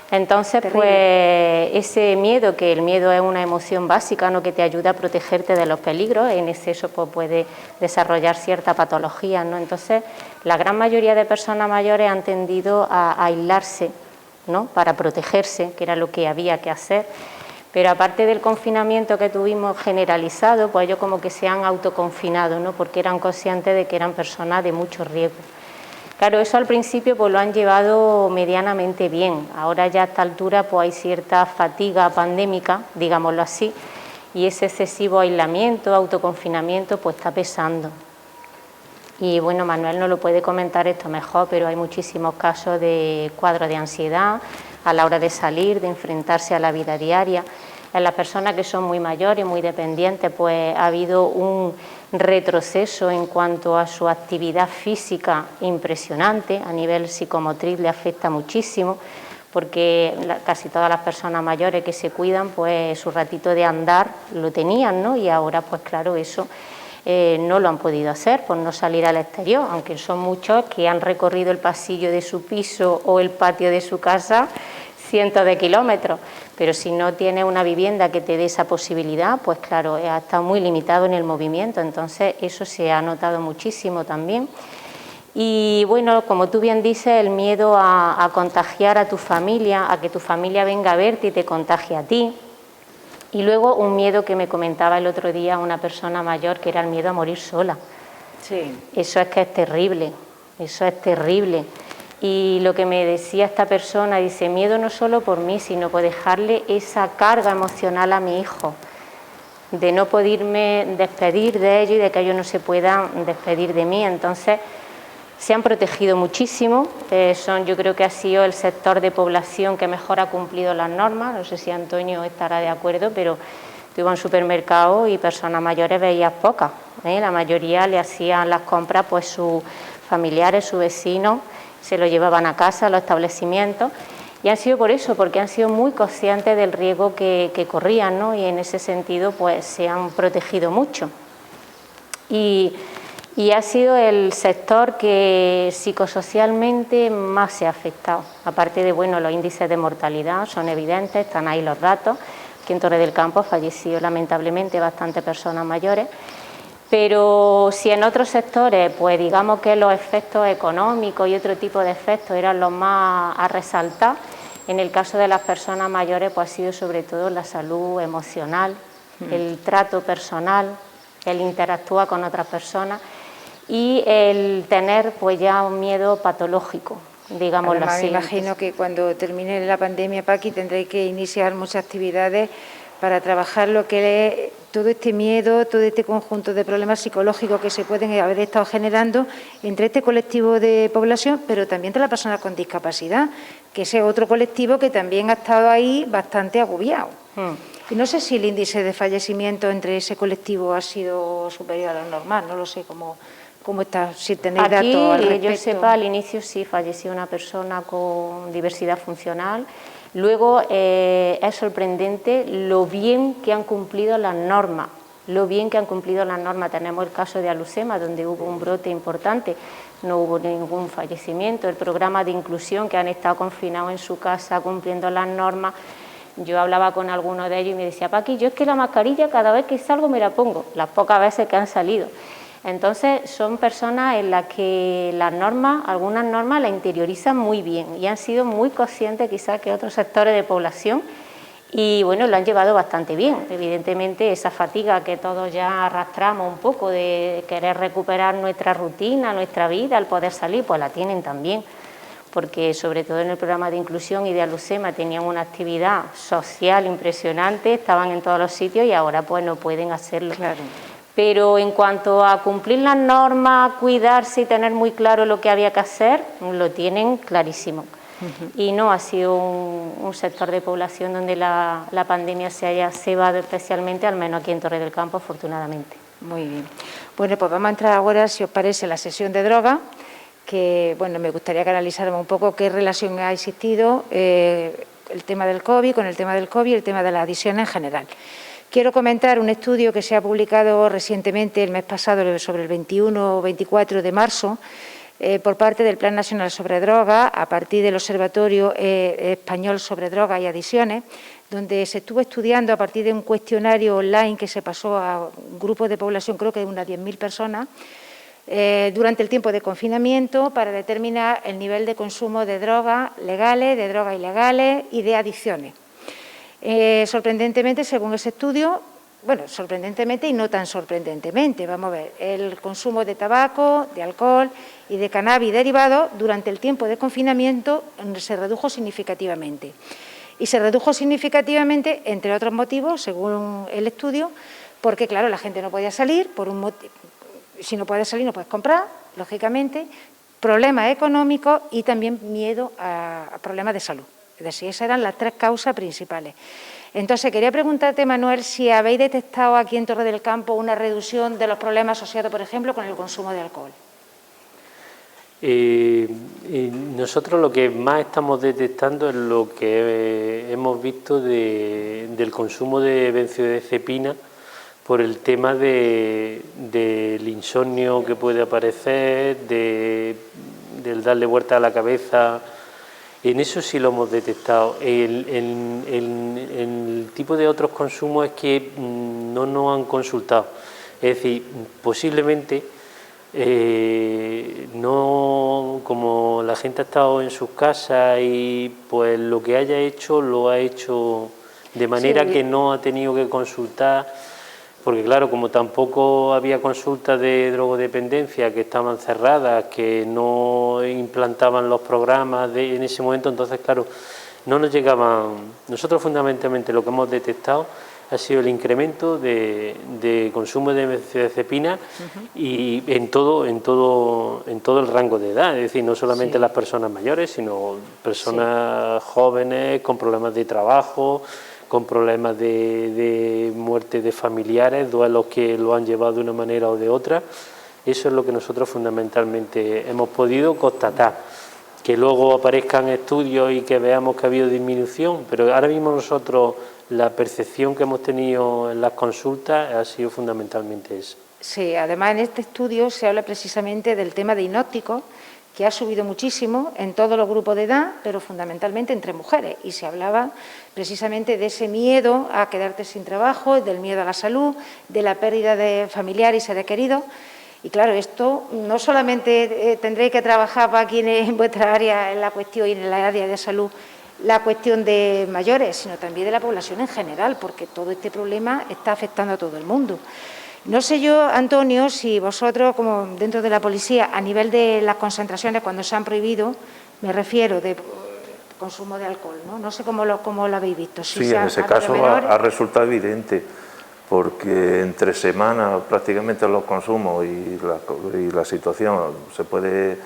entonces, pues ese miedo, que el miedo es una emoción básica, ¿no?, que te ayuda a protegerte de los peligros, en exceso pues puede desarrollar cierta patología, ¿no? Entonces, la gran mayoría de personas mayores han tendido a aislarse, ¿no?, para protegerse, que era lo que había que hacer. Pero aparte del confinamiento que tuvimos generalizado, pues ellos como que se han autoconfinado, ¿no?, porque eran conscientes de que eran personas de mucho riesgo. Claro, eso al principio pues lo han llevado medianamente bien. Ahora ya a esta altura pues hay cierta fatiga pandémica, digámoslo así, y ese excesivo aislamiento, autoconfinamiento, pues está pesando. Y bueno, Manuel no lo puede comentar esto mejor, pero hay muchísimos casos de cuadros de ansiedad a la hora de salir, de enfrentarse a la vida diaria. En las personas que son muy mayores, muy dependientes, pues ha habido un retroceso en cuanto a su actividad física impresionante, a nivel psicomotriz le afecta muchísimo, porque casi todas las personas mayores que se cuidan, pues su ratito de andar lo tenían, ¿no? Y ahora, pues claro, eso no lo han podido hacer por no salir al exterior, aunque son muchos que han recorrido el pasillo de su piso o el patio de su casa cientos de kilómetros, pero si no tienes una vivienda que te dé esa posibilidad, pues claro, ha estado muy limitado en el movimiento, entonces eso se ha notado muchísimo también. Y bueno, como tú bien dices, el miedo a contagiar a tu familia, a que tu familia venga a verte y te contagie a ti. Y luego un miedo que me comentaba el otro día una persona mayor, que era el miedo a morir sola. Sí. Eso es que es terrible, eso es terrible. Y lo que me decía esta persona, dice, miedo no solo por mí, sino por dejarle esa carga emocional a mi hijo, de no poderme despedir de ellos y de que ellos no se puedan despedir de mí. Entonces, se han protegido muchísimo, yo creo que ha sido el sector de población que mejor ha cumplido las normas, no sé si Antonio estará de acuerdo, pero tú ibas a un supermercado y personas mayores veías pocas, la mayoría le hacían las compras pues sus familiares, sus vecinos, se lo llevaban a casa, a los establecimientos, y han sido por eso, porque han sido muy conscientes del riesgo que corrían, ¿no? Y en ese sentido pues se han protegido mucho. Y ha sido el sector que psicosocialmente más se ha afectado, aparte de, bueno, los índices de mortalidad son evidentes, están ahí los datos, que en Torre del Campo ha fallecido lamentablemente bastantes personas mayores. Pero si en otros sectores, pues digamos que los efectos económicos y otro tipo de efectos eran los más a resaltar, en el caso de las personas mayores pues ha sido sobre todo la salud emocional, el trato personal, el interactuar con otras personas y el tener pues ya un miedo patológico, digámoslo así. Me imagino que cuando termine la pandemia, Paqui, tendréis que iniciar muchas actividades para trabajar lo que es todo este miedo, todo este conjunto de problemas psicológicos que se pueden haber estado generando entre este colectivo de población, pero también entre las personas con discapacidad, que ese otro colectivo que también ha estado ahí bastante agobiado. Y no sé si el índice de fallecimiento entre ese colectivo ha sido superior a lo normal, no lo sé cómo está, si tenéis datos al respecto. Aquí, yo sepa, al inicio sí falleció una persona con diversidad funcional. Luego es sorprendente lo bien que han cumplido las normas. Tenemos el caso de Alucema, donde hubo un brote importante, no hubo ningún fallecimiento. El programa de inclusión, que han estado confinados en su casa cumpliendo las normas. Yo hablaba con alguno de ellos y me decía, Paqui, yo es que la mascarilla cada vez que salgo me la pongo, las pocas veces que han salido. Entonces son personas en las que las normas, algunas normas las interiorizan muy bien y han sido muy conscientes quizás que otros sectores de población y bueno, lo han llevado bastante bien. Evidentemente esa fatiga que todos ya arrastramos un poco de querer recuperar nuestra rutina, nuestra vida, al poder salir, pues la tienen también, porque sobre todo en el programa de inclusión y de Alucema tenían una actividad social impresionante, estaban en todos los sitios y ahora pues no pueden hacerlo. Claro. Pero en cuanto a cumplir las normas, cuidarse y tener muy claro lo que había que hacer, lo tienen clarísimo. Y no ha sido un sector de población donde la pandemia se haya cebado especialmente, al menos aquí en Torre del Campo, afortunadamente. Muy bien. Bueno, pues vamos a entrar ahora, si os parece, en la sesión de drogas, que bueno, me gustaría que analizáramos un poco qué relación ha existido el tema del COVID con el tema del COVID y el tema de la adicción en general. Quiero comentar un estudio que se ha publicado recientemente, el mes pasado, sobre el 21 o 24 de marzo, por parte del Plan Nacional sobre Drogas, a partir del Observatorio Español sobre Drogas y Adicciones, donde se estuvo estudiando a partir de un cuestionario online que se pasó a grupos de población, creo que de unas 10.000 personas, durante el tiempo de confinamiento para determinar el nivel de consumo de drogas legales, de drogas ilegales y de adicciones. Sorprendentemente, según ese estudio, bueno, sorprendentemente y no tan sorprendentemente, vamos a ver, el consumo de tabaco, de alcohol y de cannabis derivados durante el tiempo de confinamiento se redujo significativamente. Y se redujo significativamente, entre otros motivos, según el estudio, porque, claro, la gente no podía salir, por un motivo, si no puedes salir no puedes comprar, lógicamente, problemas económicos y también miedo a problemas de salud. Es decir, esas eran las tres causas principales. Entonces, quería preguntarte, Manuel, si habéis detectado aquí en Torre del Campo una reducción de los problemas asociados, por ejemplo, con el consumo de alcohol. Nosotros lo que más estamos detectando es lo que hemos visto del consumo de benzodiazepina por el tema del insomnio que puede aparecer, del darle vuelta a la cabeza. En eso sí lo hemos detectado. El tipo de otros consumos es que no nos han consultado. Es decir, posiblemente, no, como la gente ha estado en sus casas y pues lo que haya hecho lo ha hecho de manera que no ha tenido que consultar. Porque claro, como tampoco había consultas de drogodependencia que estaban cerradas, que no implantaban los programas en ese momento, entonces claro, no nos llegaban. Nosotros fundamentalmente lo que hemos detectado ha sido el incremento de consumo de benzodiazepina y en todo el rango de edad, es decir, no solamente las personas mayores, sino personas jóvenes con problemas de trabajo, con problemas de muerte de familiares, duelos que lo han llevado de una manera o de otra. Eso es lo que nosotros fundamentalmente hemos podido constatar. Que luego aparezcan estudios y que veamos que ha habido disminución, pero ahora mismo nosotros la percepción que hemos tenido en las consultas ha sido fundamentalmente esa. Sí, además en este estudio se habla precisamente del tema de diagnóstico, que ha subido muchísimo en todos los grupos de edad, pero fundamentalmente entre mujeres. Y se hablaba precisamente de ese miedo a quedarte sin trabajo, del miedo a la salud, de la pérdida de familiares y seres queridos. Y claro, esto no solamente tendréis que trabajar para quienes en vuestra área, en la cuestión y en la área de salud, la cuestión de mayores, sino también de la población en general, porque todo este problema está afectando a todo el mundo. No sé yo, Antonio, si vosotros, como dentro de la policía, a nivel de las concentraciones, cuando se han prohibido, me refiero de consumo de alcohol, ¿no? No sé cómo lo habéis visto. Si sí, en ese caso ha resultado evidente, porque entre semanas prácticamente los consumos y la situación se puede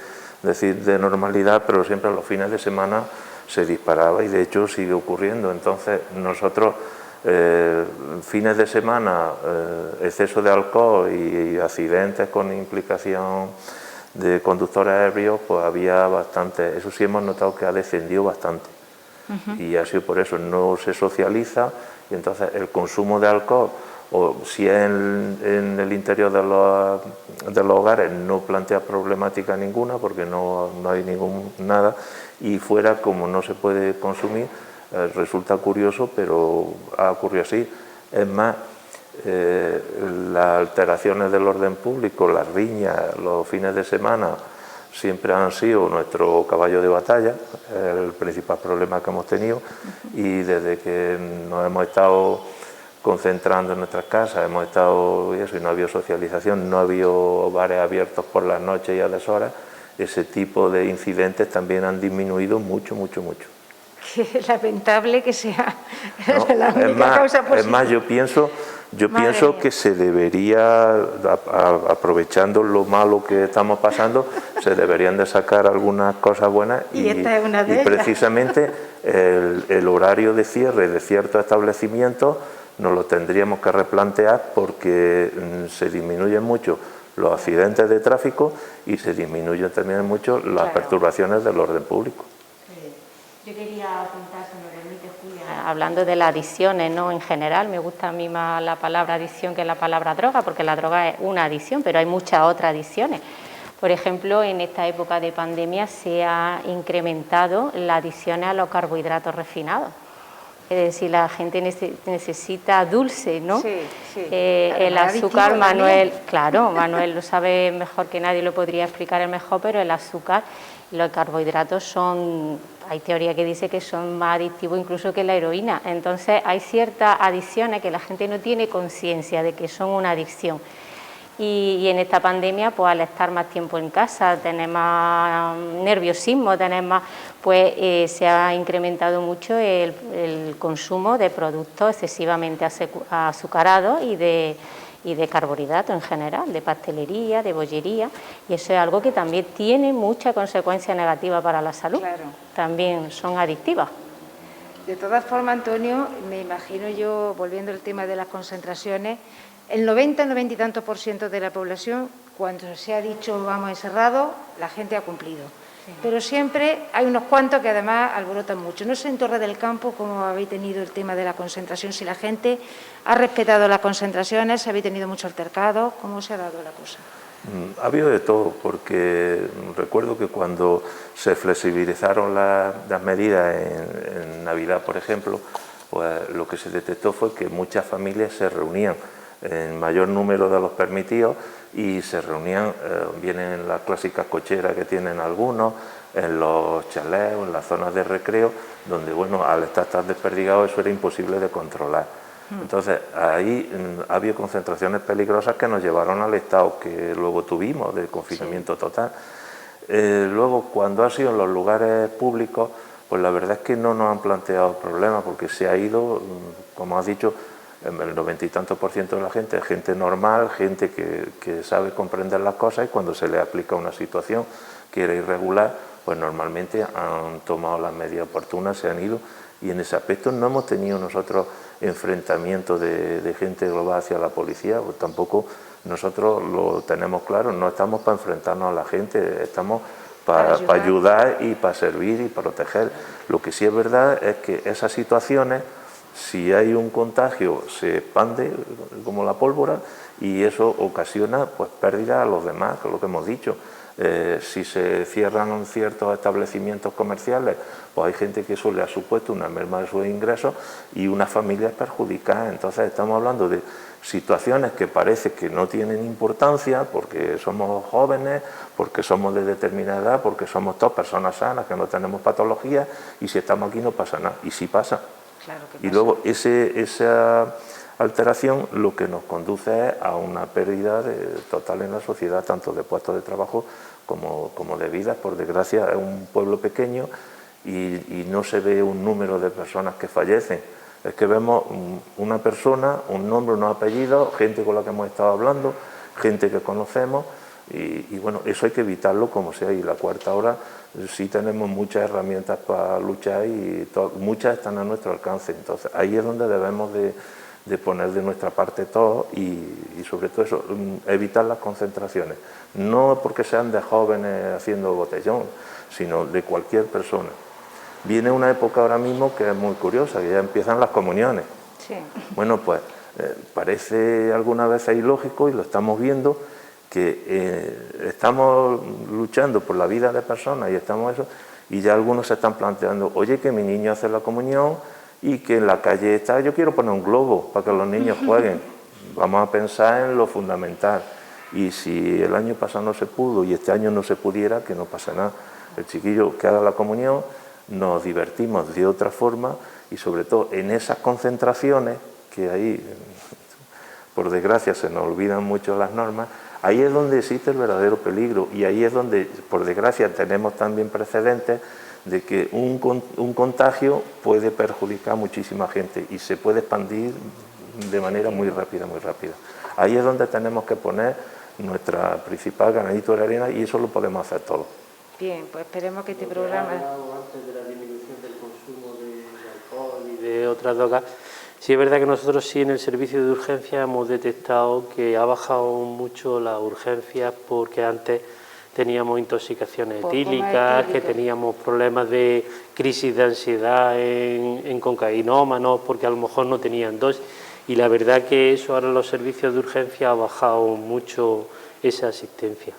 decir de normalidad, pero siempre a los fines de semana se disparaba y de hecho sigue ocurriendo. Entonces nosotros fines de semana, exceso de alcohol y accidentes con implicación de conductores ebrios, pues había bastante. Eso sí hemos notado que ha descendido bastante. Y ha sido por eso, no se socializa y entonces el consumo de alcohol, o si es en el interior de los hogares, no plantea problemática ninguna porque no hay nada, y fuera, como no se puede consumir, resulta curioso, pero ha ocurrido así. Es más, las alteraciones del orden público, las riñas, los fines de semana, siempre han sido nuestro caballo de batalla, el principal problema que hemos tenido, y desde que nos hemos estado concentrando en nuestras casas, hemos estado y no ha habido socialización, no ha habido bares abiertos por las noches y a deshoras, ese tipo de incidentes también han disminuido mucho. Qué lamentable que sea la Es única causa posible. Es más, yo pienso que se debería, aprovechando lo malo que estamos pasando, se deberían de sacar algunas cosas buenas y esta es una de ellas. Precisamente el horario de cierre de ciertos establecimientos nos lo tendríamos que replantear porque se disminuyen mucho los accidentes de tráfico y se disminuyen también mucho las perturbaciones del orden público. Yo quería apuntar, si me permite, Julia, hablando de las adicciones, ¿no? En general, me gusta a mí más la palabra adicción que la palabra droga, porque la droga es una adicción, pero hay muchas otras adicciones. Por ejemplo, en esta época de pandemia se ha incrementado las adicciones a los carbohidratos refinados. Es decir, la gente necesita dulce, ¿no? Sí. El azúcar, Manuel, claro, Manuel lo sabe mejor que nadie, lo podría explicar mejor, pero el azúcar y los carbohidratos son, hay teoría que dice que son más adictivos incluso que la heroína. Entonces, hay ciertas adicciones que la gente no tiene conciencia de que son una adicción. Y en esta pandemia, pues al estar más tiempo en casa, tener más nerviosismo, pues se ha incrementado mucho el consumo de productos excesivamente azucarados y de carbohidratos en general, de pastelería, de bollería, y eso es algo que también tiene mucha consecuencia negativa para la salud. Claro. También son adictivas. De todas formas, Antonio, me imagino yo, volviendo al tema de las concentraciones, el 90 y tantos % de la población, cuando se ha dicho vamos encerrados, la gente ha cumplido. Sí. Pero siempre hay unos cuantos que además alborotan mucho. No sé en Torre del Campo cómo habéis tenido el tema de la concentración, si la gente ha respetado las concentraciones, si habéis tenido mucho altercado, ¿cómo se ha dado la cosa? Ha habido de todo, porque recuerdo que cuando se flexibilizaron las medidas en Navidad, por ejemplo, pues lo que se detectó fue que muchas familias se reunían en mayor número de los permitidos y se reunían bien en las clásicas cocheras que tienen algunos, en los chalés o en las zonas de recreo, donde, bueno, al estar tan desperdigado eso era imposible de controlar. Entonces, ahí ha habido concentraciones peligrosas que nos llevaron al estado que luego tuvimos, de confinamiento total. Luego, cuando ha sido en los lugares públicos, pues la verdad es que no nos han planteado problemas, porque se ha ido, como has dicho, el 90 y tantos % de la gente normal, gente que sabe comprender las cosas, y cuando se le aplica una situación que era irregular, pues normalmente han tomado las medidas oportunas, se han ido, y en ese aspecto no hemos tenido nosotros enfrentamientos de gente global hacia la policía, pues tampoco nosotros lo tenemos claro, no estamos para enfrentarnos a la gente, estamos para ayudar y para servir y proteger. Lo que sí es verdad es que esas situaciones, si hay un contagio, se expande como la pólvora y eso ocasiona pues pérdida a los demás, que es lo que hemos dicho. Si se cierran ciertos establecimientos comerciales, pues hay gente que eso le ha supuesto una merma de sus ingresos y unas familias perjudicadas. Entonces estamos hablando de situaciones que parece que no tienen importancia porque somos jóvenes, porque somos de determinada edad, porque somos todas personas sanas, que no tenemos patologías, y si estamos aquí no pasa nada, y sí pasa. Claro que pasa. Y luego esa alteración lo que nos conduce es a una pérdida total en la sociedad, tanto de puestos de trabajo como de vidas. Por desgracia es un pueblo pequeño y no se ve un número de personas que fallecen. Es que vemos una persona, un nombre, unos apellidos, gente con la que hemos estado hablando, gente que conocemos y bueno, eso hay que evitarlo como sea, y la cuarta hora sí tenemos muchas herramientas para luchar y muchas están a nuestro alcance. Entonces ahí es donde debemos de poner de nuestra parte todo y sobre todo eso, evitar las concentraciones. No porque sean de jóvenes haciendo botellón, sino de cualquier persona. Viene una época ahora mismo que es muy curiosa, que ya empiezan las comuniones. Sí. Bueno, pues parece alguna vez ilógico, y lo estamos viendo, que estamos luchando por la vida de personas y ya algunos se están planteando, oye, que mi niño hace la comunión y que en la calle está, yo quiero poner un globo para que los niños jueguen. Vamos a pensar en lo fundamental. Y si el año pasado no se pudo y este año no se pudiera, que no pasa nada. El chiquillo que haga la comunión, nos divertimos de otra forma y sobre todo en esas concentraciones, que ahí, por desgracia, se nos olvidan mucho las normas, ahí es donde existe el verdadero peligro y ahí es donde, por desgracia, tenemos también precedentes de que un contagio puede perjudicar a muchísima gente y se puede expandir de manera muy rápida, muy rápida. Ahí es donde tenemos que poner nuestra principal granito de arena y eso lo podemos hacer todos. Bien, pues esperemos que este programa... Antes de la disminución del consumo de alcohol y de otras drogas, sí es verdad que nosotros sí en el servicio de urgencia hemos detectado que ha bajado mucho las urgencias porque antes teníamos intoxicaciones etílicas, que teníamos problemas de crisis de ansiedad en cocainómanos porque a lo mejor no tenían dosis y la verdad que eso ahora en los servicios de urgencia ha bajado mucho esa asistencia.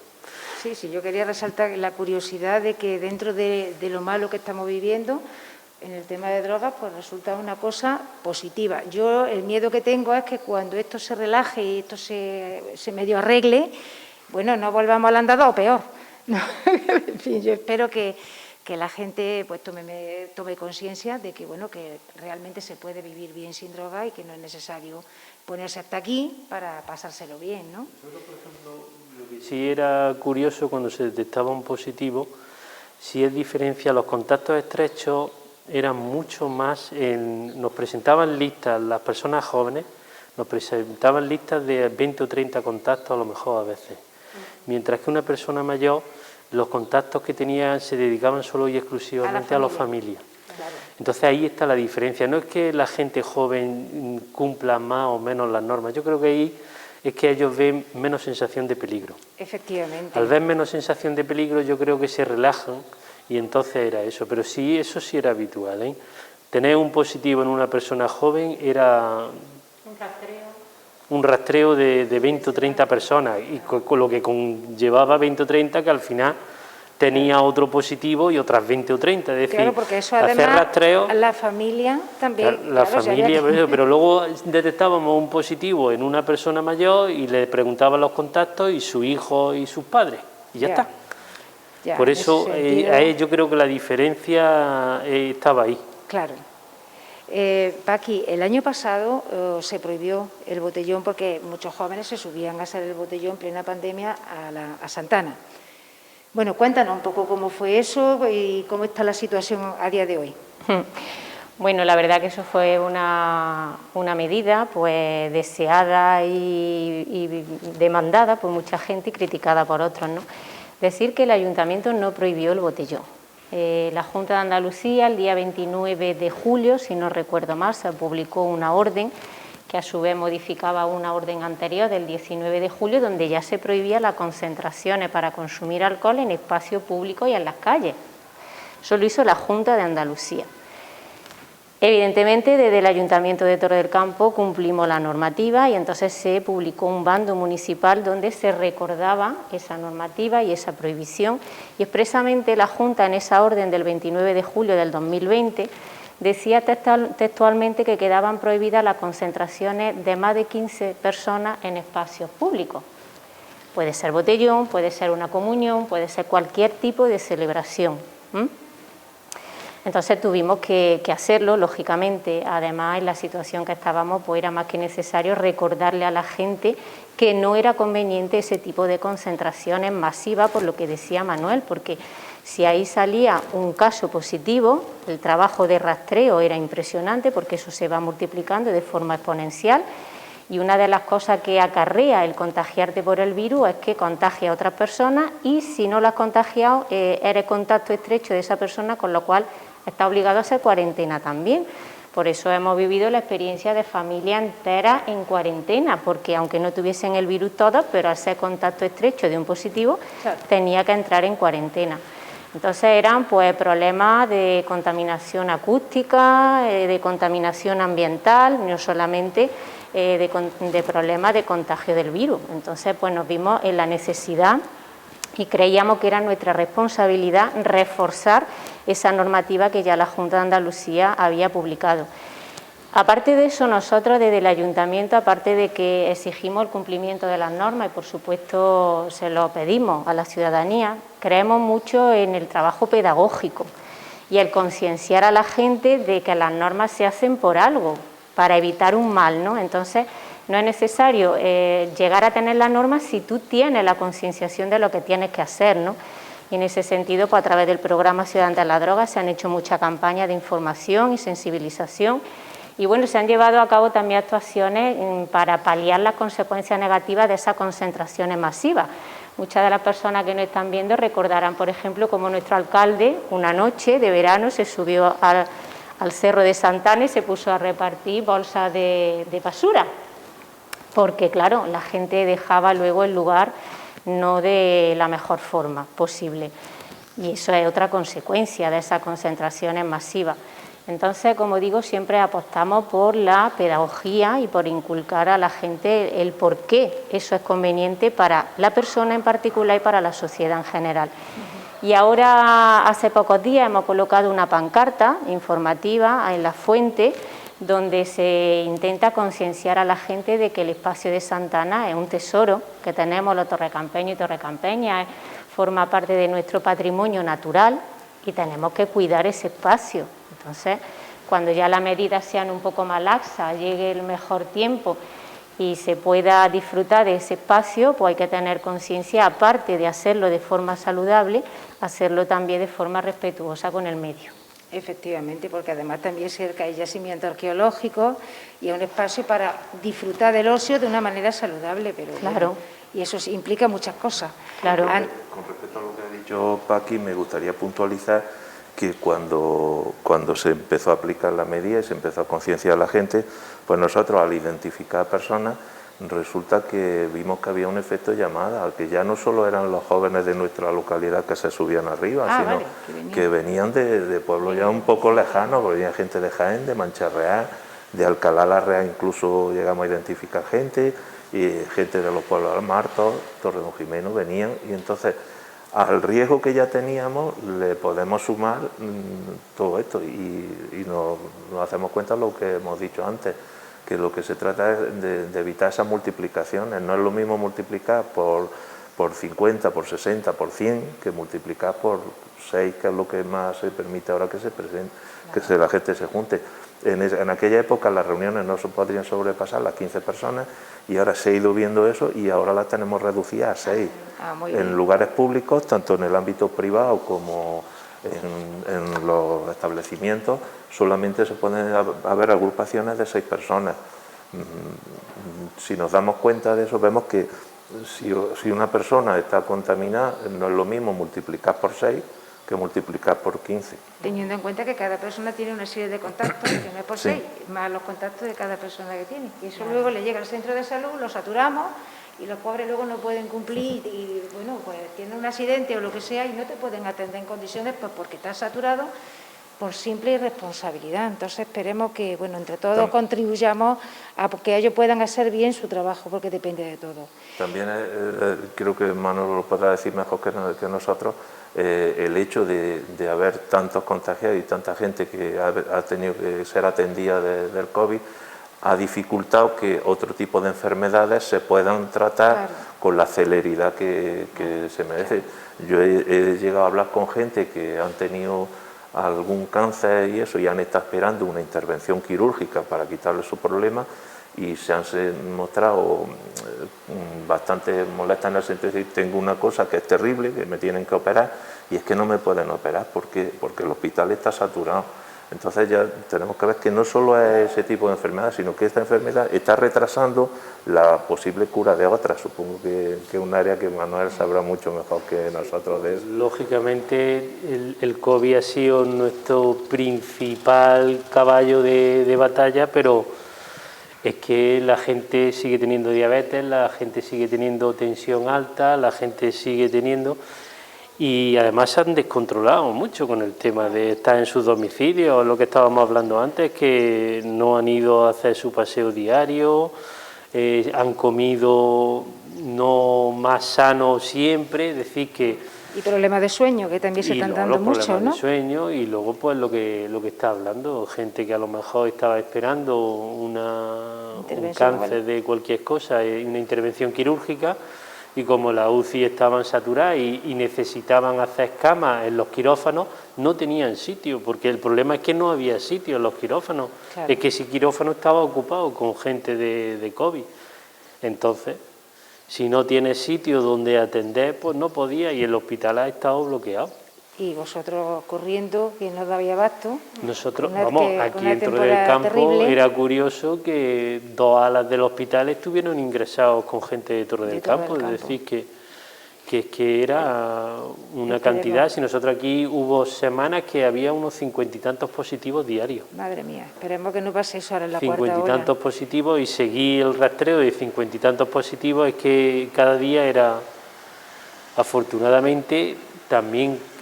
Sí, sí, yo quería resaltar la curiosidad de que dentro de lo malo que estamos viviendo, en el tema de drogas, pues resulta una cosa positiva. Yo el miedo que tengo es que cuando esto se relaje y esto se medio arregle, bueno, no volvamos al andado o peor. ¿No? En fin, yo espero que la gente pues tome conciencia de que, bueno, que realmente se puede vivir bien sin droga y que no es necesario ponerse hasta aquí para pasárselo bien, ¿no? Nosotros, por ejemplo, lo que sí era curioso cuando se detectaba un positivo, si es diferencia, los contactos estrechos eran mucho más, nos presentaban listas, las personas jóvenes, nos presentaban listas de 20 o 30 contactos a lo mejor a veces, mientras que una persona mayor, los contactos que tenía se dedicaban solo y exclusivamente a la familia. Claro. Entonces ahí está la diferencia, no es que la gente joven cumpla más o menos las normas, yo creo que ahí es que ellos ven menos sensación de peligro. Efectivamente. Al ver menos sensación de peligro yo creo que se relajan y entonces era eso, pero sí, eso sí era habitual, ¿eh? Tener un positivo en una persona joven era un rastreo de 20 o 30 personas y con lo que conllevaba 20 o 30 que al final tenía otro positivo y otras 20 o 30, es decir, claro, porque eso además, hacer rastreo, la familia también. la familia, pero luego detectábamos un positivo en una persona mayor y le preguntaban los contactos y su hijo y sus padres y ya está. Ya, por eso yo creo que la diferencia estaba ahí. Claro. Paqui, el año pasado se prohibió el botellón porque muchos jóvenes se subían a hacer el botellón en plena pandemia a Santana. Bueno, cuéntanos un poco cómo fue eso y cómo está la situación a día de hoy. Bueno, la verdad que eso fue una medida pues deseada y demandada por mucha gente y criticada por otros, ¿no? Decir que el Ayuntamiento no prohibió el botellón. La Junta de Andalucía, el día 29 de julio, si no recuerdo mal, se publicó una orden que a su vez modificaba una orden anterior del 19 de julio, donde ya se prohibía las concentraciones para consumir alcohol en espacios públicos y en las calles. Eso lo hizo la Junta de Andalucía. Evidentemente, desde el Ayuntamiento de Torre del Campo cumplimos la normativa y entonces se publicó un bando municipal donde se recordaba esa normativa y esa prohibición y expresamente la Junta en esa orden del 29 de julio del 2020 decía textualmente que quedaban prohibidas las concentraciones de más de 15 personas en espacios públicos. Puede ser botellón, puede ser una comunión, puede ser cualquier tipo de celebración. Entonces tuvimos que hacerlo, lógicamente. Además, en la situación que estábamos, pues era más que necesario recordarle a la gente que no era conveniente ese tipo de concentraciones masivas, por lo que decía Manuel, porque si ahí salía un caso positivo, el trabajo de rastreo era impresionante porque eso se va multiplicando de forma exponencial Y una de las cosas que acarrea el contagiarte por el virus es que contagia a otras personas y si no lo has contagiado, eres contacto estrecho de esa persona, con lo cual está obligado a hacer cuarentena también. Por eso hemos vivido la experiencia de familias enteras en cuarentena, porque aunque no tuviesen el virus todos, pero al ser contacto estrecho de un positivo, claro, tenía que entrar en cuarentena. Entonces eran pues problemas de contaminación acústica, de contaminación ambiental, no solamente de problemas de contagio del virus. Entonces pues nos vimos en la necesidad y creíamos que era nuestra responsabilidad reforzar esa normativa que ya la Junta de Andalucía había publicado. Aparte de eso, nosotros desde el Ayuntamiento, aparte de que exigimos el cumplimiento de las normas y por supuesto se lo pedimos a la ciudadanía, creemos mucho en el trabajo pedagógico y el concienciar a la gente de que las normas se hacen por algo, para evitar un mal, ¿no? Entonces, no es necesario llegar a tener las normas si tú tienes la concienciación de lo que tienes que hacer, ¿no? Y en ese sentido, pues a través del programa Ciudadanos de la Droga se han hecho muchas campañas de información y sensibilización y bueno, se han llevado a cabo también actuaciones para paliar las consecuencias negativas de esas concentraciones masivas. Muchas de las personas que nos están viendo recordarán, por ejemplo, cómo nuestro alcalde una noche de verano se subió al Cerro de Santana y se puso a repartir bolsas de basura, porque claro, la gente dejaba luego el lugar no de la mejor forma posible y eso es otra consecuencia de esas concentraciones masivas. Entonces, como digo, siempre apostamos por la pedagogía y por inculcar a la gente el por qué eso es conveniente para la persona en particular y para la sociedad en general. Y ahora, hace pocos días, hemos colocado una pancarta informativa en la fuente donde se intenta concienciar a la gente de que el espacio de Santana es un tesoro que tenemos los torrecampeños y torrecampeñas, forma parte de nuestro patrimonio natural y tenemos que cuidar ese espacio. Entonces, cuando ya las medidas sean un poco más laxas, llegue el mejor tiempo y se pueda disfrutar de ese espacio, pues hay que tener conciencia, aparte de hacerlo de forma saludable, hacerlo también de forma respetuosa con el medio. Efectivamente, porque además también cerca hay yacimiento arqueológico y es un espacio para disfrutar del ocio de una manera saludable, pero claro. Bueno, y eso implica muchas cosas. Claro. Con respecto a lo que ha dicho Paqui, me gustaría puntualizar que cuando se empezó a aplicar la medida y se empezó a concienciar a la gente, pues nosotros al identificar personas resulta que vimos que había un efecto llamada, que ya no solo eran los jóvenes de nuestra localidad que se subían arriba, sino que venían de pueblos ya un poco lejanos, venía gente de Jaén, de Mancha Real, de Alcalá la Real, incluso llegamos a identificar gente, y gente de los pueblos del Marto, Torredonjimeno, venían, y entonces al riesgo que ya teníamos le podemos sumar todo esto y nos hacemos cuenta de lo que hemos dicho antes, que lo que se trata es de evitar esas multiplicaciones. No es lo mismo multiplicar por 50, por 60, por 100, que multiplicar por 6, que es lo que más se permite ahora que se presente, que la gente se junte. En aquella época las reuniones no se podrían sobrepasar las 15 personas y ahora se ha ido viendo eso y ahora las tenemos reducidas a 6. En lugares públicos, tanto en el ámbito privado como en los establecimientos, solamente se pueden haber agrupaciones de 6 personas. Si nos damos cuenta de eso, vemos que si una persona está contaminada, no es lo mismo multiplicar por 6 que multiplicar por 15. Teniendo en cuenta que cada persona tiene una serie de contactos, que no es por 6, más los contactos de cada persona que tiene. Y eso luego le llega al centro de salud, lo saturamos y los pobres luego no pueden cumplir y bueno, pues tienen un accidente o lo que sea y no te pueden atender en condiciones pues porque estás saturado por simple irresponsabilidad. Entonces esperemos que, bueno, entre todos contribuyamos a que ellos puedan hacer bien su trabajo, porque depende de todo. También creo que Manolo lo podrá decir mejor que nosotros, el hecho de haber tantos contagiados y tanta gente que ha tenido que ser atendida del COVID ha dificultado que otro tipo de enfermedades se puedan tratar con la celeridad que se merece. Yo he llegado a hablar con gente que han tenido algún cáncer y eso y han estado esperando una intervención quirúrgica para quitarle su problema y se han mostrado bastante molestas en el sentido de decir, tengo una cosa que es terrible, que me tienen que operar y es que no me pueden operar porque el hospital está saturado. Entonces ya tenemos que ver que no solo es ese tipo de enfermedad, sino que esta enfermedad está retrasando la posible cura de otras. Supongo que es un área que Manuel sabrá mucho mejor que nosotros de eso. Lógicamente el COVID ha sido nuestro principal caballo de batalla, pero es que la gente sigue teniendo diabetes, la gente sigue teniendo tensión alta, la gente sigue teniendo... Y además se han descontrolado mucho con el tema de estar en sus domicilios, lo que estábamos hablando antes, que no han ido a hacer su paseo diario, han comido no más sano siempre, es decir que... Y problemas de sueño, que también se están dando mucho, ¿no? Problemas de sueño, y luego pues lo que está hablando, gente que a lo mejor estaba esperando un cáncer de cualquier cosa, una intervención quirúrgica, y como las UCI estaban saturadas y necesitaban hacer camas en los quirófanos, no tenían sitio, porque el problema es que no había sitio en los quirófanos, claro. Es que ese quirófano estaba ocupado con gente de COVID. Entonces, si no tienes sitio donde atender, pues no podía, y el hospital ha estado bloqueado. Y vosotros corriendo, que no dabais abasto. Nosotros, aquí dentro del campo terrible. Era curioso que 2 alas del hospital estuvieron ingresados con gente de Torre del Campo, es decir, que era una cantidad. Si nosotros aquí hubo semanas que había unos 50 y tantos positivos diarios. Madre mía, esperemos que no pase eso ahora en la cuarta hora. 50 y tantos positivos, y seguí el rastreo de 50 y tantos positivos, es que cada día era, afortunadamente, también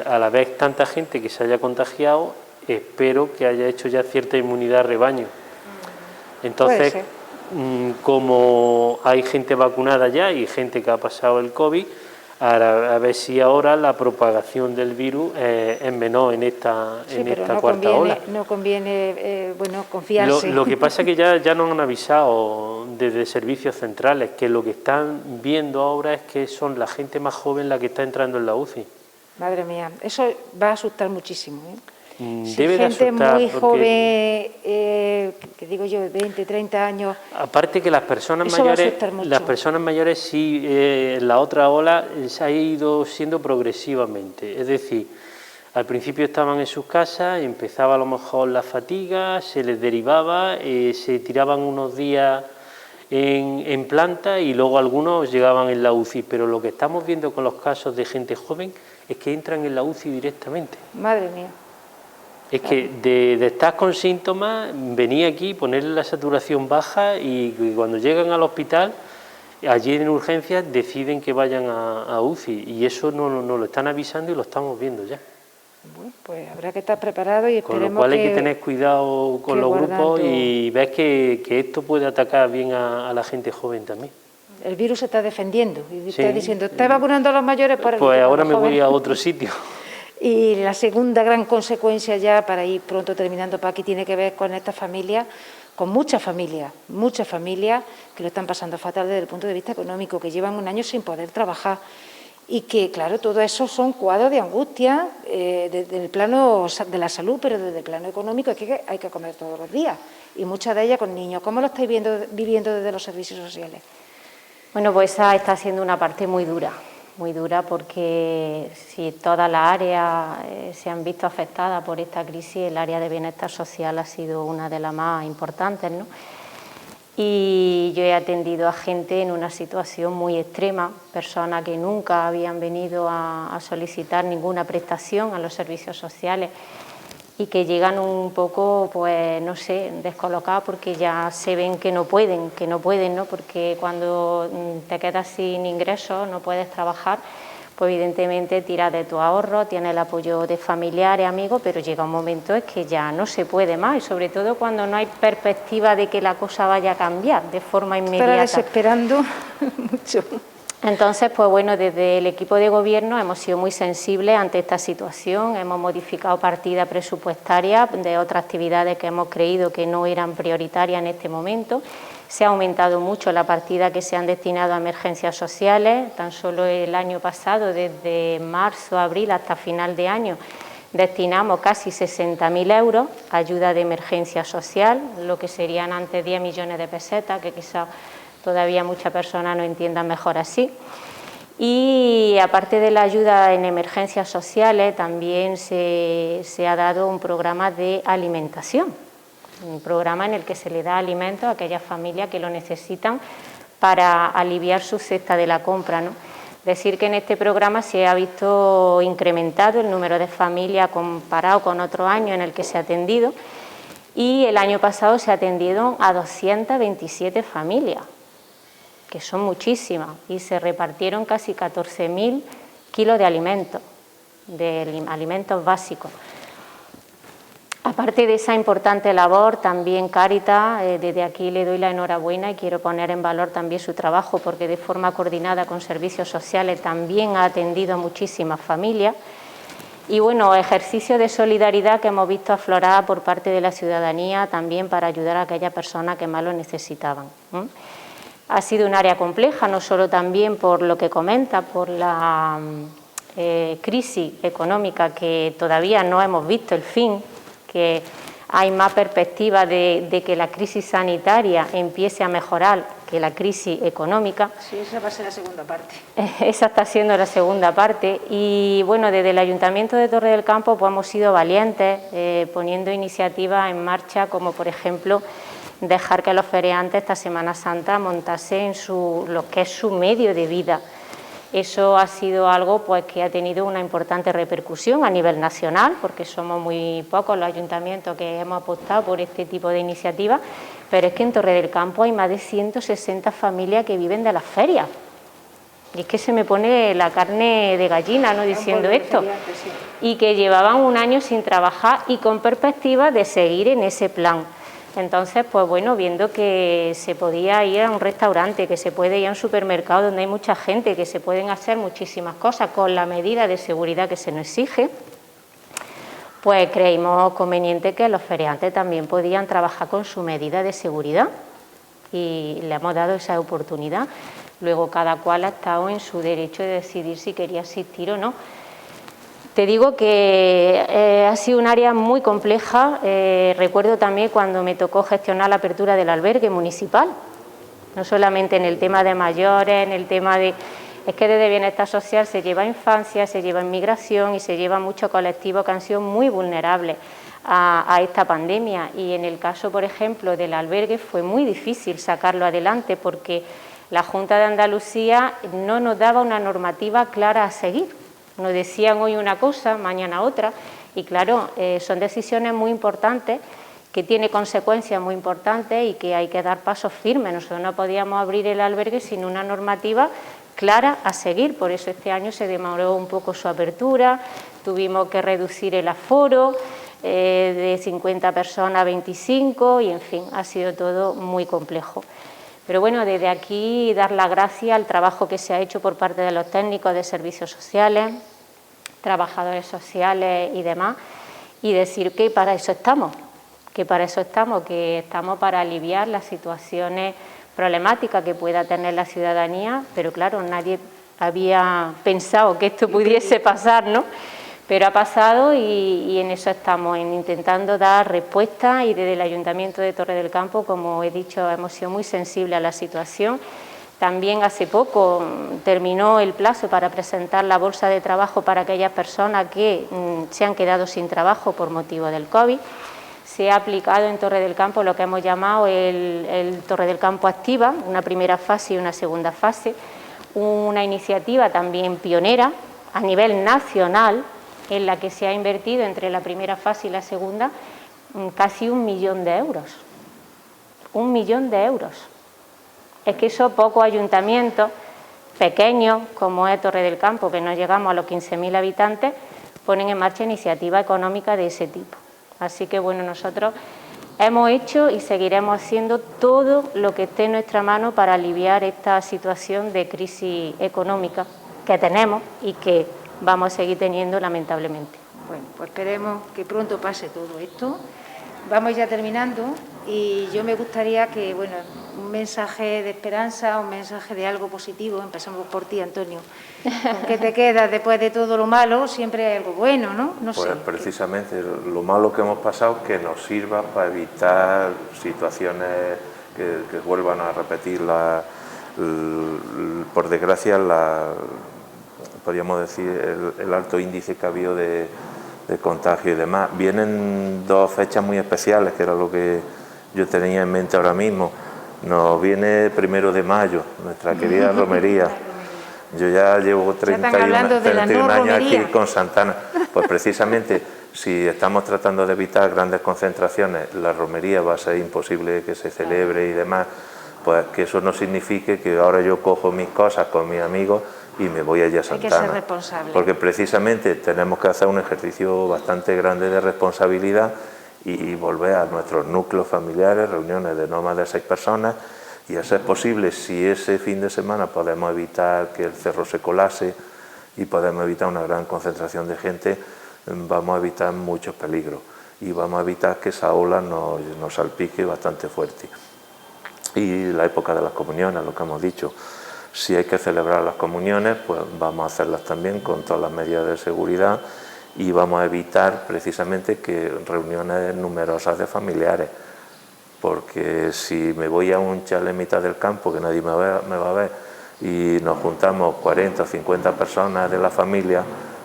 a la vez tanta gente que se haya contagiado, espero que haya hecho ya cierta inmunidad rebaño. Entonces, como hay gente vacunada ya y gente que ha pasado el COVID, a ver si ahora la propagación del virus es menor en esta cuarta ola. No conviene confiarse. Lo que pasa es que ya nos han avisado desde servicios centrales que lo que están viendo ahora es que son la gente más joven la que está entrando en la UCI. Madre mía, eso va a asustar muchísimo, ¿eh? Debe de asustar, gente muy joven, que digo yo, 20, 30 años... Aparte que las personas mayores sí, la otra ola se ha ido siendo progresivamente, es decir, al principio estaban en sus casas, empezaba a lo mejor la fatiga, se les derivaba, se tiraban unos días en planta y luego algunos llegaban en la UCI, pero lo que estamos viendo con los casos de gente joven es que entran en la UCI directamente. Madre mía. Es que de estar con síntomas, venir aquí, ponerle la saturación baja, y cuando llegan al hospital, allí en urgencias deciden que vayan a UCI, y eso nos lo están avisando y lo estamos viendo ya. Bueno, pues habrá que estar preparado y esperemos que... Con lo cual hay que tener cuidado con los grupos y ver que esto puede atacar bien a la gente joven también. El virus se está defendiendo y está diciendo, está vacunando a los mayores para... Pues ahora me voy a otro sitio. Y la segunda gran consecuencia, ya para ir pronto terminando, Paqui, tiene que ver con estas familias, con muchas familias que lo están pasando fatal desde el punto de vista económico, que llevan un año sin poder trabajar, y que, claro, todo eso son cuadros de angustia desde el plano de la salud, pero desde el plano económico es que hay que comer todos los días, y muchas de ellas con niños. ¿Cómo lo estáis viviendo desde los servicios sociales? Bueno, pues esa está siendo una parte muy dura, porque si todas las áreas se han visto afectadas por esta crisis, el área de bienestar social ha sido una de las más importantes, ¿no? Y yo he atendido a gente en una situación muy extrema, personas que nunca habían venido a solicitar ninguna prestación a los servicios sociales y que llegan un poco, pues no sé, descolocados porque ya se ven que no pueden, ¿no? Porque cuando te quedas sin ingresos, no puedes trabajar, pues evidentemente tiras de tu ahorro, tienes el apoyo de familiares, amigos, pero llega un momento en que ya no se puede más, y sobre todo cuando no hay perspectiva de que la cosa vaya a cambiar de forma inmediata. Estará desesperando mucho. Entonces, pues bueno, desde el equipo de gobierno hemos sido muy sensibles ante esta situación, hemos modificado partidas presupuestarias de otras actividades que hemos creído que no eran prioritarias en este momento. Se ha aumentado mucho la partida que se han destinado a emergencias sociales, tan solo el año pasado, desde marzo, abril hasta final de año, destinamos casi 60.000 euros a ayuda de emergencia social, lo que serían antes 10 millones de pesetas, que quizás todavía muchas personas no entiendan mejor así. Y aparte de la ayuda en emergencias sociales, también se ha dado un programa de alimentación, un programa en el que se le da alimentos a aquellas familias que lo necesitan para aliviar su cesta de la compra, ¿no? Decir que en este programa se ha visto incrementado el número de familias comparado con otro año en el que se ha atendido, y el año pasado se atendieron a 227 familias, que son muchísimas, y se repartieron casi 14.000 kilos de alimentos básicos. Aparte de esa importante labor, también Cáritas, desde aquí le doy la enhorabuena y quiero poner en valor también su trabajo, porque de forma coordinada con servicios sociales también ha atendido a muchísimas familias. Y bueno, ejercicio de solidaridad que hemos visto aflorar por parte de la ciudadanía también para ayudar a aquellas personas que más lo necesitaban. Ha sido un área compleja, no solo también por lo que comenta, por la crisis económica, que todavía no hemos visto el fin, que hay más perspectiva de que la crisis sanitaria empiece a mejorar que la crisis económica. Sí, esa va a ser la segunda parte. Esa está siendo la segunda parte. Y bueno, desde el Ayuntamiento de Torre del Campo pues hemos sido valientes poniendo iniciativas en marcha, como por ejemplo dejar que los feriantes esta Semana Santa montasen lo que es su medio de vida. Eso ha sido algo pues que ha tenido una importante repercusión a nivel nacional, porque somos muy pocos los ayuntamientos que hemos apostado por este tipo de iniciativas, pero es que en Torre del Campo hay más de 160 familias que viven de las ferias. Y es que se me pone la carne de gallina, ¿no?, diciendo esto. Y que llevaban un año sin trabajar y con perspectiva de seguir en ese plan. Entonces, pues bueno, viendo que se podía ir a un restaurante, que se puede ir a un supermercado donde hay mucha gente, que se pueden hacer muchísimas cosas con la medida de seguridad que se nos exige, pues creímos conveniente que los feriantes también podían trabajar con su medida de seguridad y le hemos dado esa oportunidad. Luego cada cual ha estado en su derecho de decidir si quería asistir o no. Te digo que ha sido un área muy compleja. Recuerdo también cuando me tocó gestionar la apertura del albergue municipal, no solamente en el tema de mayores, en el tema de... Es que desde Bienestar Social se lleva infancia, se lleva inmigración y se lleva muchos colectivos que han sido muy vulnerables a esta pandemia. Y en el caso, por ejemplo, del albergue fue muy difícil sacarlo adelante porque la Junta de Andalucía no nos daba una normativa clara a seguir. Nos decían hoy una cosa, mañana otra, y claro, son decisiones muy importantes que tienen consecuencias muy importantes y que hay que dar pasos firmes. Nosotros no podíamos abrir el albergue sin una normativa clara a seguir, por eso este año se demoró un poco su apertura, tuvimos que reducir el aforo de 50 personas a 25 y en fin, ha sido todo muy complejo. Pero bueno, desde aquí dar las gracias al trabajo que se ha hecho por parte de los técnicos de servicios sociales, trabajadores sociales y demás, y decir que para eso estamos, que estamos para aliviar las situaciones problemáticas que pueda tener la ciudadanía, pero claro, nadie había pensado que esto pudiese pasar, ¿no? Pero ha pasado y en eso estamos, en intentando dar respuesta, y desde el Ayuntamiento de Torre del Campo, como he dicho, hemos sido muy sensibles a la situación. También hace poco terminó el plazo para presentar la bolsa de trabajo para aquellas personas que se han quedado sin trabajo por motivo del COVID. Se ha aplicado en Torre del Campo lo que hemos llamado el Torre del Campo Activa, una primera fase y una segunda fase, una iniciativa también pionera a nivel nacional, en la que se ha invertido entre la primera fase y la segunda casi 1 millón de euros. 1 millón de euros. Es que eso pocos ayuntamientos pequeños, como es Torre del Campo, que no llegamos a los 15.000 habitantes, ponen en marcha iniciativas económicas de ese tipo. Así que bueno, nosotros hemos hecho y seguiremos haciendo todo lo que esté en nuestra mano para aliviar esta situación de crisis económica que tenemos y que vamos a seguir teniendo, lamentablemente. Bueno, pues esperemos que pronto pase todo esto. Vamos ya terminando y yo me gustaría que, bueno, un mensaje de esperanza, un mensaje de algo positivo. Empezamos por ti, Antonio. ¿Con qué te quedas después de todo lo malo? Siempre hay algo bueno, ¿no? No pues sé. Precisamente lo malo que hemos pasado, que nos sirva para evitar situaciones que vuelvan a repetir la por desgracia, podríamos decir, el alto índice que ha habido de contagio y demás. Vienen dos fechas muy especiales, que era lo que yo tenía en mente ahora mismo. Nos viene 1 de mayo, nuestra querida romería. Yo ya llevo 31 años aquí con Santana. Pues precisamente, si estamos tratando de evitar grandes concentraciones, la romería va a ser imposible que se celebre y demás, pues que eso no signifique que ahora yo cojo mis cosas con mis amigos y me voy allá a Santana. Hay que ser responsable. Porque precisamente tenemos que hacer un ejercicio bastante grande de responsabilidad y volver a nuestros núcleos familiares, reuniones de no más de 6 personas, y a ser posible, si ese fin de semana podemos evitar que el cerro se colase y podemos evitar una gran concentración de gente, vamos a evitar muchos peligros y vamos a evitar que esa ola nos salpique bastante fuerte. Y la época de las comuniones, lo que hemos dicho, si hay que celebrar las comuniones, pues vamos a hacerlas también con todas las medidas de seguridad y vamos a evitar precisamente que reuniones numerosas de familiares, porque si me voy a un chalet en mitad del campo que nadie me va a ver y nos juntamos 40 o 50 personas de la familia,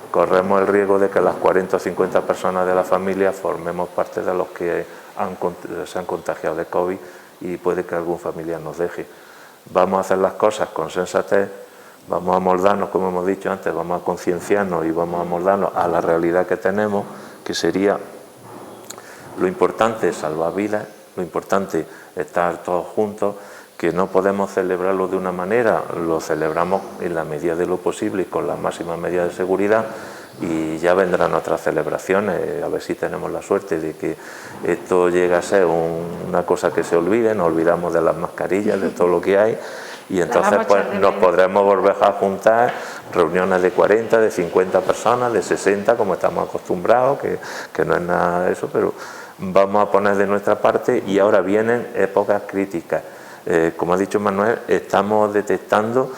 corremos el riesgo de que las 40 o 50 personas de la familia formemos parte de los que se han contagiado de COVID y puede que algún familiar nos deje. Vamos a hacer las cosas con sensatez, vamos a moldarnos, como hemos dicho antes, vamos a concienciarnos y vamos a moldarnos a la realidad que tenemos, que sería lo importante, salvar vidas, lo importante, estar todos juntos, que no podemos celebrarlo de una manera, lo celebramos en la medida de lo posible y con las máximas medidas de seguridad, y ya vendrán otras celebraciones, a ver si tenemos la suerte de que esto llegue a ser una cosa que se olvide, nos olvidamos de las mascarillas, de todo lo que hay, y entonces pues nos podremos volver a juntar, reuniones de 40, de 50 personas, de 60, como estamos acostumbrados, que no es nada de eso, pero vamos a poner de nuestra parte. Y ahora vienen épocas críticas. Como ha dicho Manuel, estamos detectando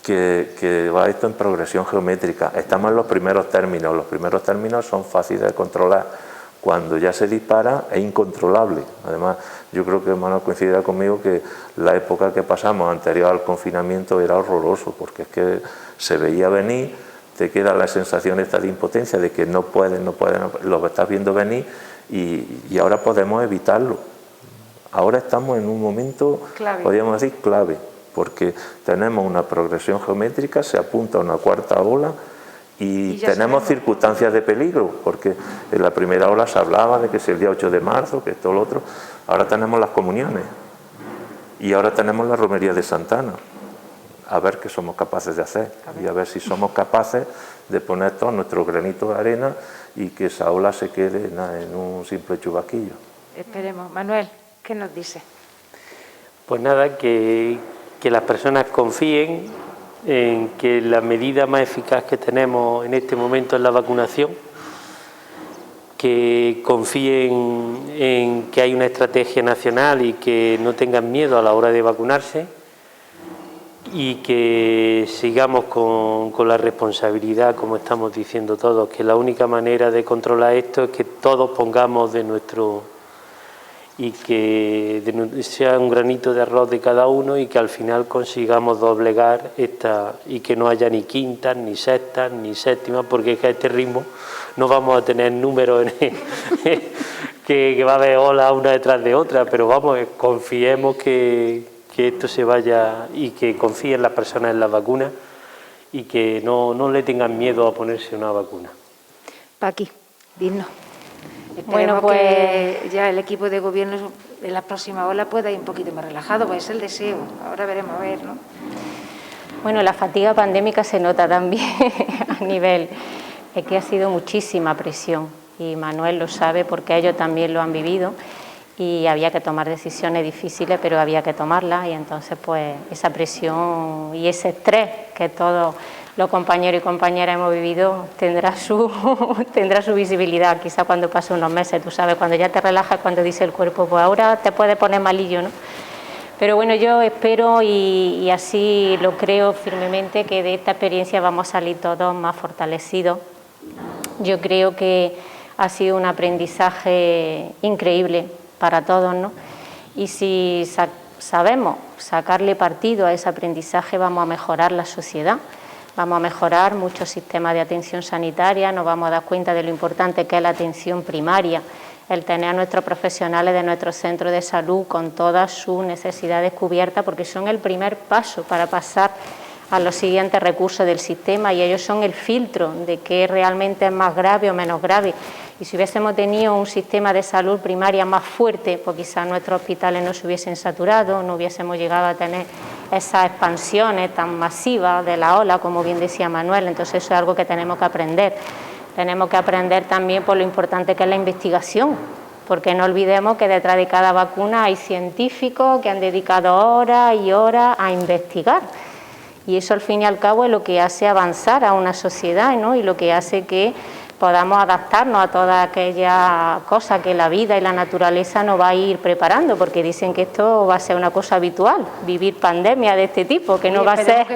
que va esto en progresión geométrica. Estamos en los primeros términos son fáciles de controlar. Cuando ya se dispara es incontrolable. Además, yo creo que Manuel coincidirá conmigo que la época que pasamos anterior al confinamiento era horroroso, porque es que se veía venir, te queda la sensación esta de impotencia, de que no puedes, lo estás viendo venir y ahora podemos evitarlo. Ahora estamos en un momento, podríamos decir, clave, porque tenemos una progresión geométrica, se apunta a una cuarta ola y tenemos circunstancias de peligro, porque en la primera ola se hablaba de que si el día 8 de marzo, que esto, lo otro, ahora tenemos las comuniones y ahora tenemos la romería de Santana. A ver qué somos capaces de hacer y a ver si somos capaces de poner todo nuestro granito de arena y que esa ola se quede en un simple chubasquillo. Esperemos. Manuel, ¿qué nos dice? Pues nada, que las personas confíen en que la medida más eficaz que tenemos en este momento es la vacunación, que confíen en que hay una estrategia nacional y que no tengan miedo a la hora de vacunarse y que sigamos con la responsabilidad, como estamos diciendo todos, que la única manera de controlar esto es que todos pongamos de nuestro y que sea un granito de arroz de cada uno y que al final consigamos doblegar esta y que no haya ni quintas, ni sextas, ni séptimas, porque es que a este ritmo no vamos a tener números que va a haber olas una detrás de otra, pero vamos, confiemos que esto se vaya y que confíen las personas en las vacunas y que no le tengan miedo a ponerse una vacuna. Paqui, dinos. Bueno, pues que ya el equipo de gobierno en la próxima ola pueda ir un poquito más relajado, pues es el deseo. Ahora veremos a ver, ¿no? Bueno, la fatiga pandémica se nota también a nivel, es que ha sido muchísima presión y Manuel lo sabe porque ellos también lo han vivido y había que tomar decisiones difíciles, pero había que tomarlas y entonces pues esa presión y ese estrés que todos los compañeros y compañeras hemos vivido tendrá su visibilidad, quizá cuando pasen unos meses, tú sabes, cuando ya te relajas, cuando dice el cuerpo, pues ahora te puedes poner malillo, ¿no? Pero bueno, yo espero y así lo creo firmemente que de esta experiencia vamos a salir todos más fortalecidos. Yo creo que ha sido un aprendizaje increíble para todos, ¿no? Y si sabemos sacarle partido a ese aprendizaje, vamos a mejorar la sociedad, vamos a mejorar muchos sistemas de atención sanitaria, nos vamos a dar cuenta de lo importante que es la atención primaria, el tener a nuestros profesionales de nuestros centros de salud con todas sus necesidades cubiertas, porque son el primer paso para pasar a los siguientes recursos del sistema y ellos son el filtro de qué realmente es más grave o menos grave. Y si hubiésemos tenido un sistema de salud primaria más fuerte, pues quizás nuestros hospitales no se hubiesen saturado, no hubiésemos llegado a tener esas expansiones tan masivas de la ola, como bien decía Manuel. Entonces eso es algo que tenemos que aprender. Tenemos que aprender también por lo importante que es la investigación, porque no olvidemos que detrás de cada vacuna hay científicos que han dedicado horas y horas a investigar. Y eso al fin y al cabo es lo que hace avanzar a una sociedad, ¿no? Y lo que hace que podamos adaptarnos a todas aquellas cosas que la vida y la naturaleza nos va a ir preparando, porque dicen que esto va a ser una cosa habitual, vivir pandemia de este tipo, que no va a ser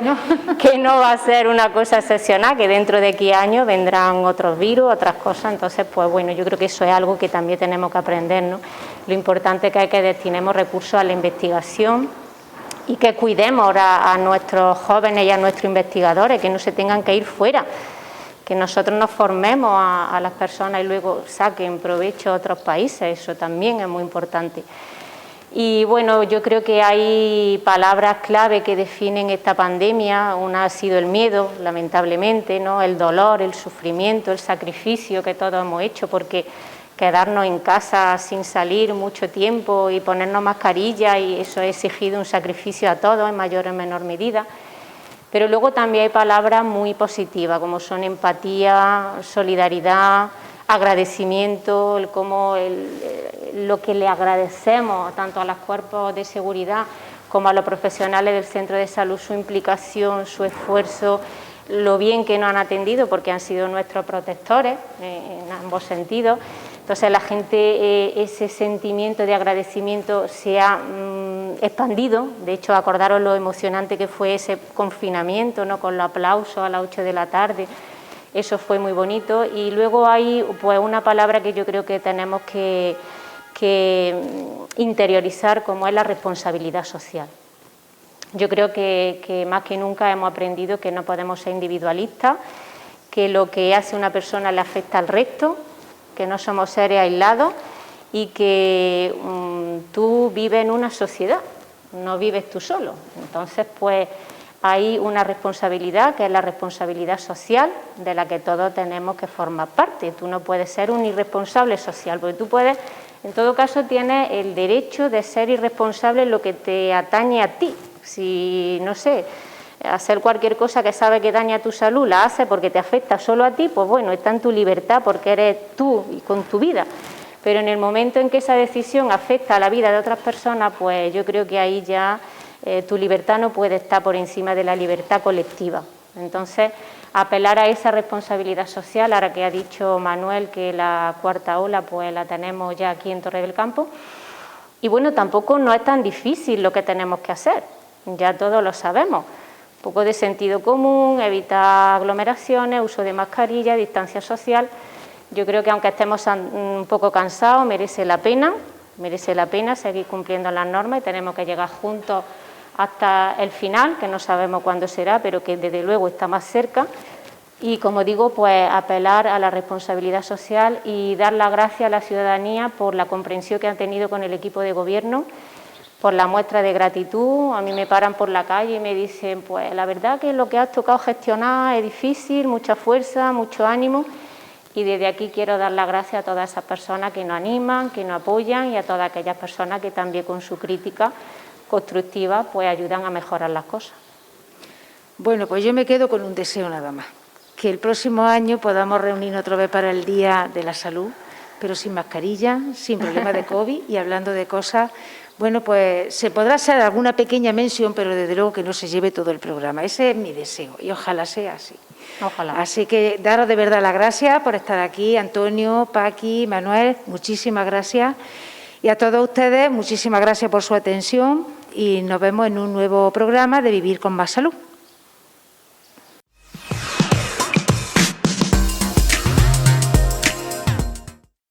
que no va a ser una cosa excepcional, que dentro de 15 años vendrán otros virus, otras cosas. Entonces, pues bueno, yo creo que eso es algo que también tenemos que aprender, ¿no? Lo importante que es que destinemos recursos a la investigación y que cuidemos a nuestros jóvenes y a nuestros investigadores, que no se tengan que ir fuera, que nosotros nos formemos a las personas y luego saquen provecho a otros países. Eso también es muy importante. Y bueno, yo creo que hay palabras clave que definen esta pandemia. Una ha sido el miedo, lamentablemente, ¿no? El dolor, el sufrimiento, el sacrificio que todos hemos hecho, porque quedarnos en casa sin salir mucho tiempo y ponernos mascarilla, y eso ha exigido un sacrificio a todos en mayor o menor medida. Pero luego también hay palabras muy positivas, como son empatía, solidaridad, agradecimiento, lo que le agradecemos tanto a los cuerpos de seguridad como a los profesionales del centro de salud, su implicación, su esfuerzo, lo bien que nos han atendido, porque han sido nuestros protectores en ambos sentidos. Entonces la gente, ese sentimiento de agradecimiento se ha expandido. De hecho, acordaros lo emocionante que fue ese confinamiento, ¿no? Con los aplausos a las 8 de la tarde, eso fue muy bonito. Y luego hay pues una palabra que yo creo que tenemos que interiorizar, como es la responsabilidad social. Yo creo que más que nunca hemos aprendido que no podemos ser individualistas, que lo que hace una persona le afecta al resto, que no somos seres aislados y que tú vives en una sociedad, no vives tú solo. Entonces, pues hay una responsabilidad que es la responsabilidad social de la que todos tenemos que formar parte. Tú no puedes ser un irresponsable social, porque tú puedes, en todo caso, tienes el derecho de ser irresponsable en lo que te atañe a ti. Si, no sé, hacer cualquier cosa que sabe que daña tu salud, la hace porque te afecta solo a ti, pues bueno, está en tu libertad porque eres tú y con tu vida. Pero en el momento en que esa decisión afecta a la vida de otras personas, pues yo creo que ahí ya tu libertad no puede estar por encima de la libertad colectiva. Entonces, apelar a esa responsabilidad social, ahora que ha dicho Manuel que la cuarta ola pues la tenemos ya aquí en Torre del Campo, y bueno, tampoco no es tan difícil lo que tenemos que hacer, ya todos lo sabemos. Un poco de sentido común, evitar aglomeraciones, uso de mascarilla, distancia social. Yo creo que aunque estemos un poco cansados, merece la pena seguir cumpliendo las normas y tenemos que llegar juntos hasta el final, que no sabemos cuándo será, pero que desde luego está más cerca. Y como digo, pues apelar a la responsabilidad social y dar las gracias a la ciudadanía por la comprensión que han tenido con el equipo de gobierno, por la muestra de gratitud. A mí me paran por la calle y me dicen, pues la verdad que lo que has tocado gestionar es difícil, mucha fuerza, mucho ánimo, y desde aquí quiero dar las gracias a todas esas personas que nos animan, que nos apoyan, y a todas aquellas personas que también con su crítica constructiva pues ayudan a mejorar las cosas. Bueno, pues yo me quedo con un deseo nada más, que el próximo año podamos reunirnos otra vez para el Día de la Salud, pero sin mascarilla, sin problema de COVID y hablando de cosas. Bueno, pues se podrá hacer alguna pequeña mención, pero desde luego que no se lleve todo el programa. Ese es mi deseo y ojalá sea así. Ojalá. Así que daros de verdad las gracias por estar aquí, Antonio, Paqui, Manuel, muchísimas gracias. Y a todos ustedes, muchísimas gracias por su atención y nos vemos en un nuevo programa de Vivir con Más Salud.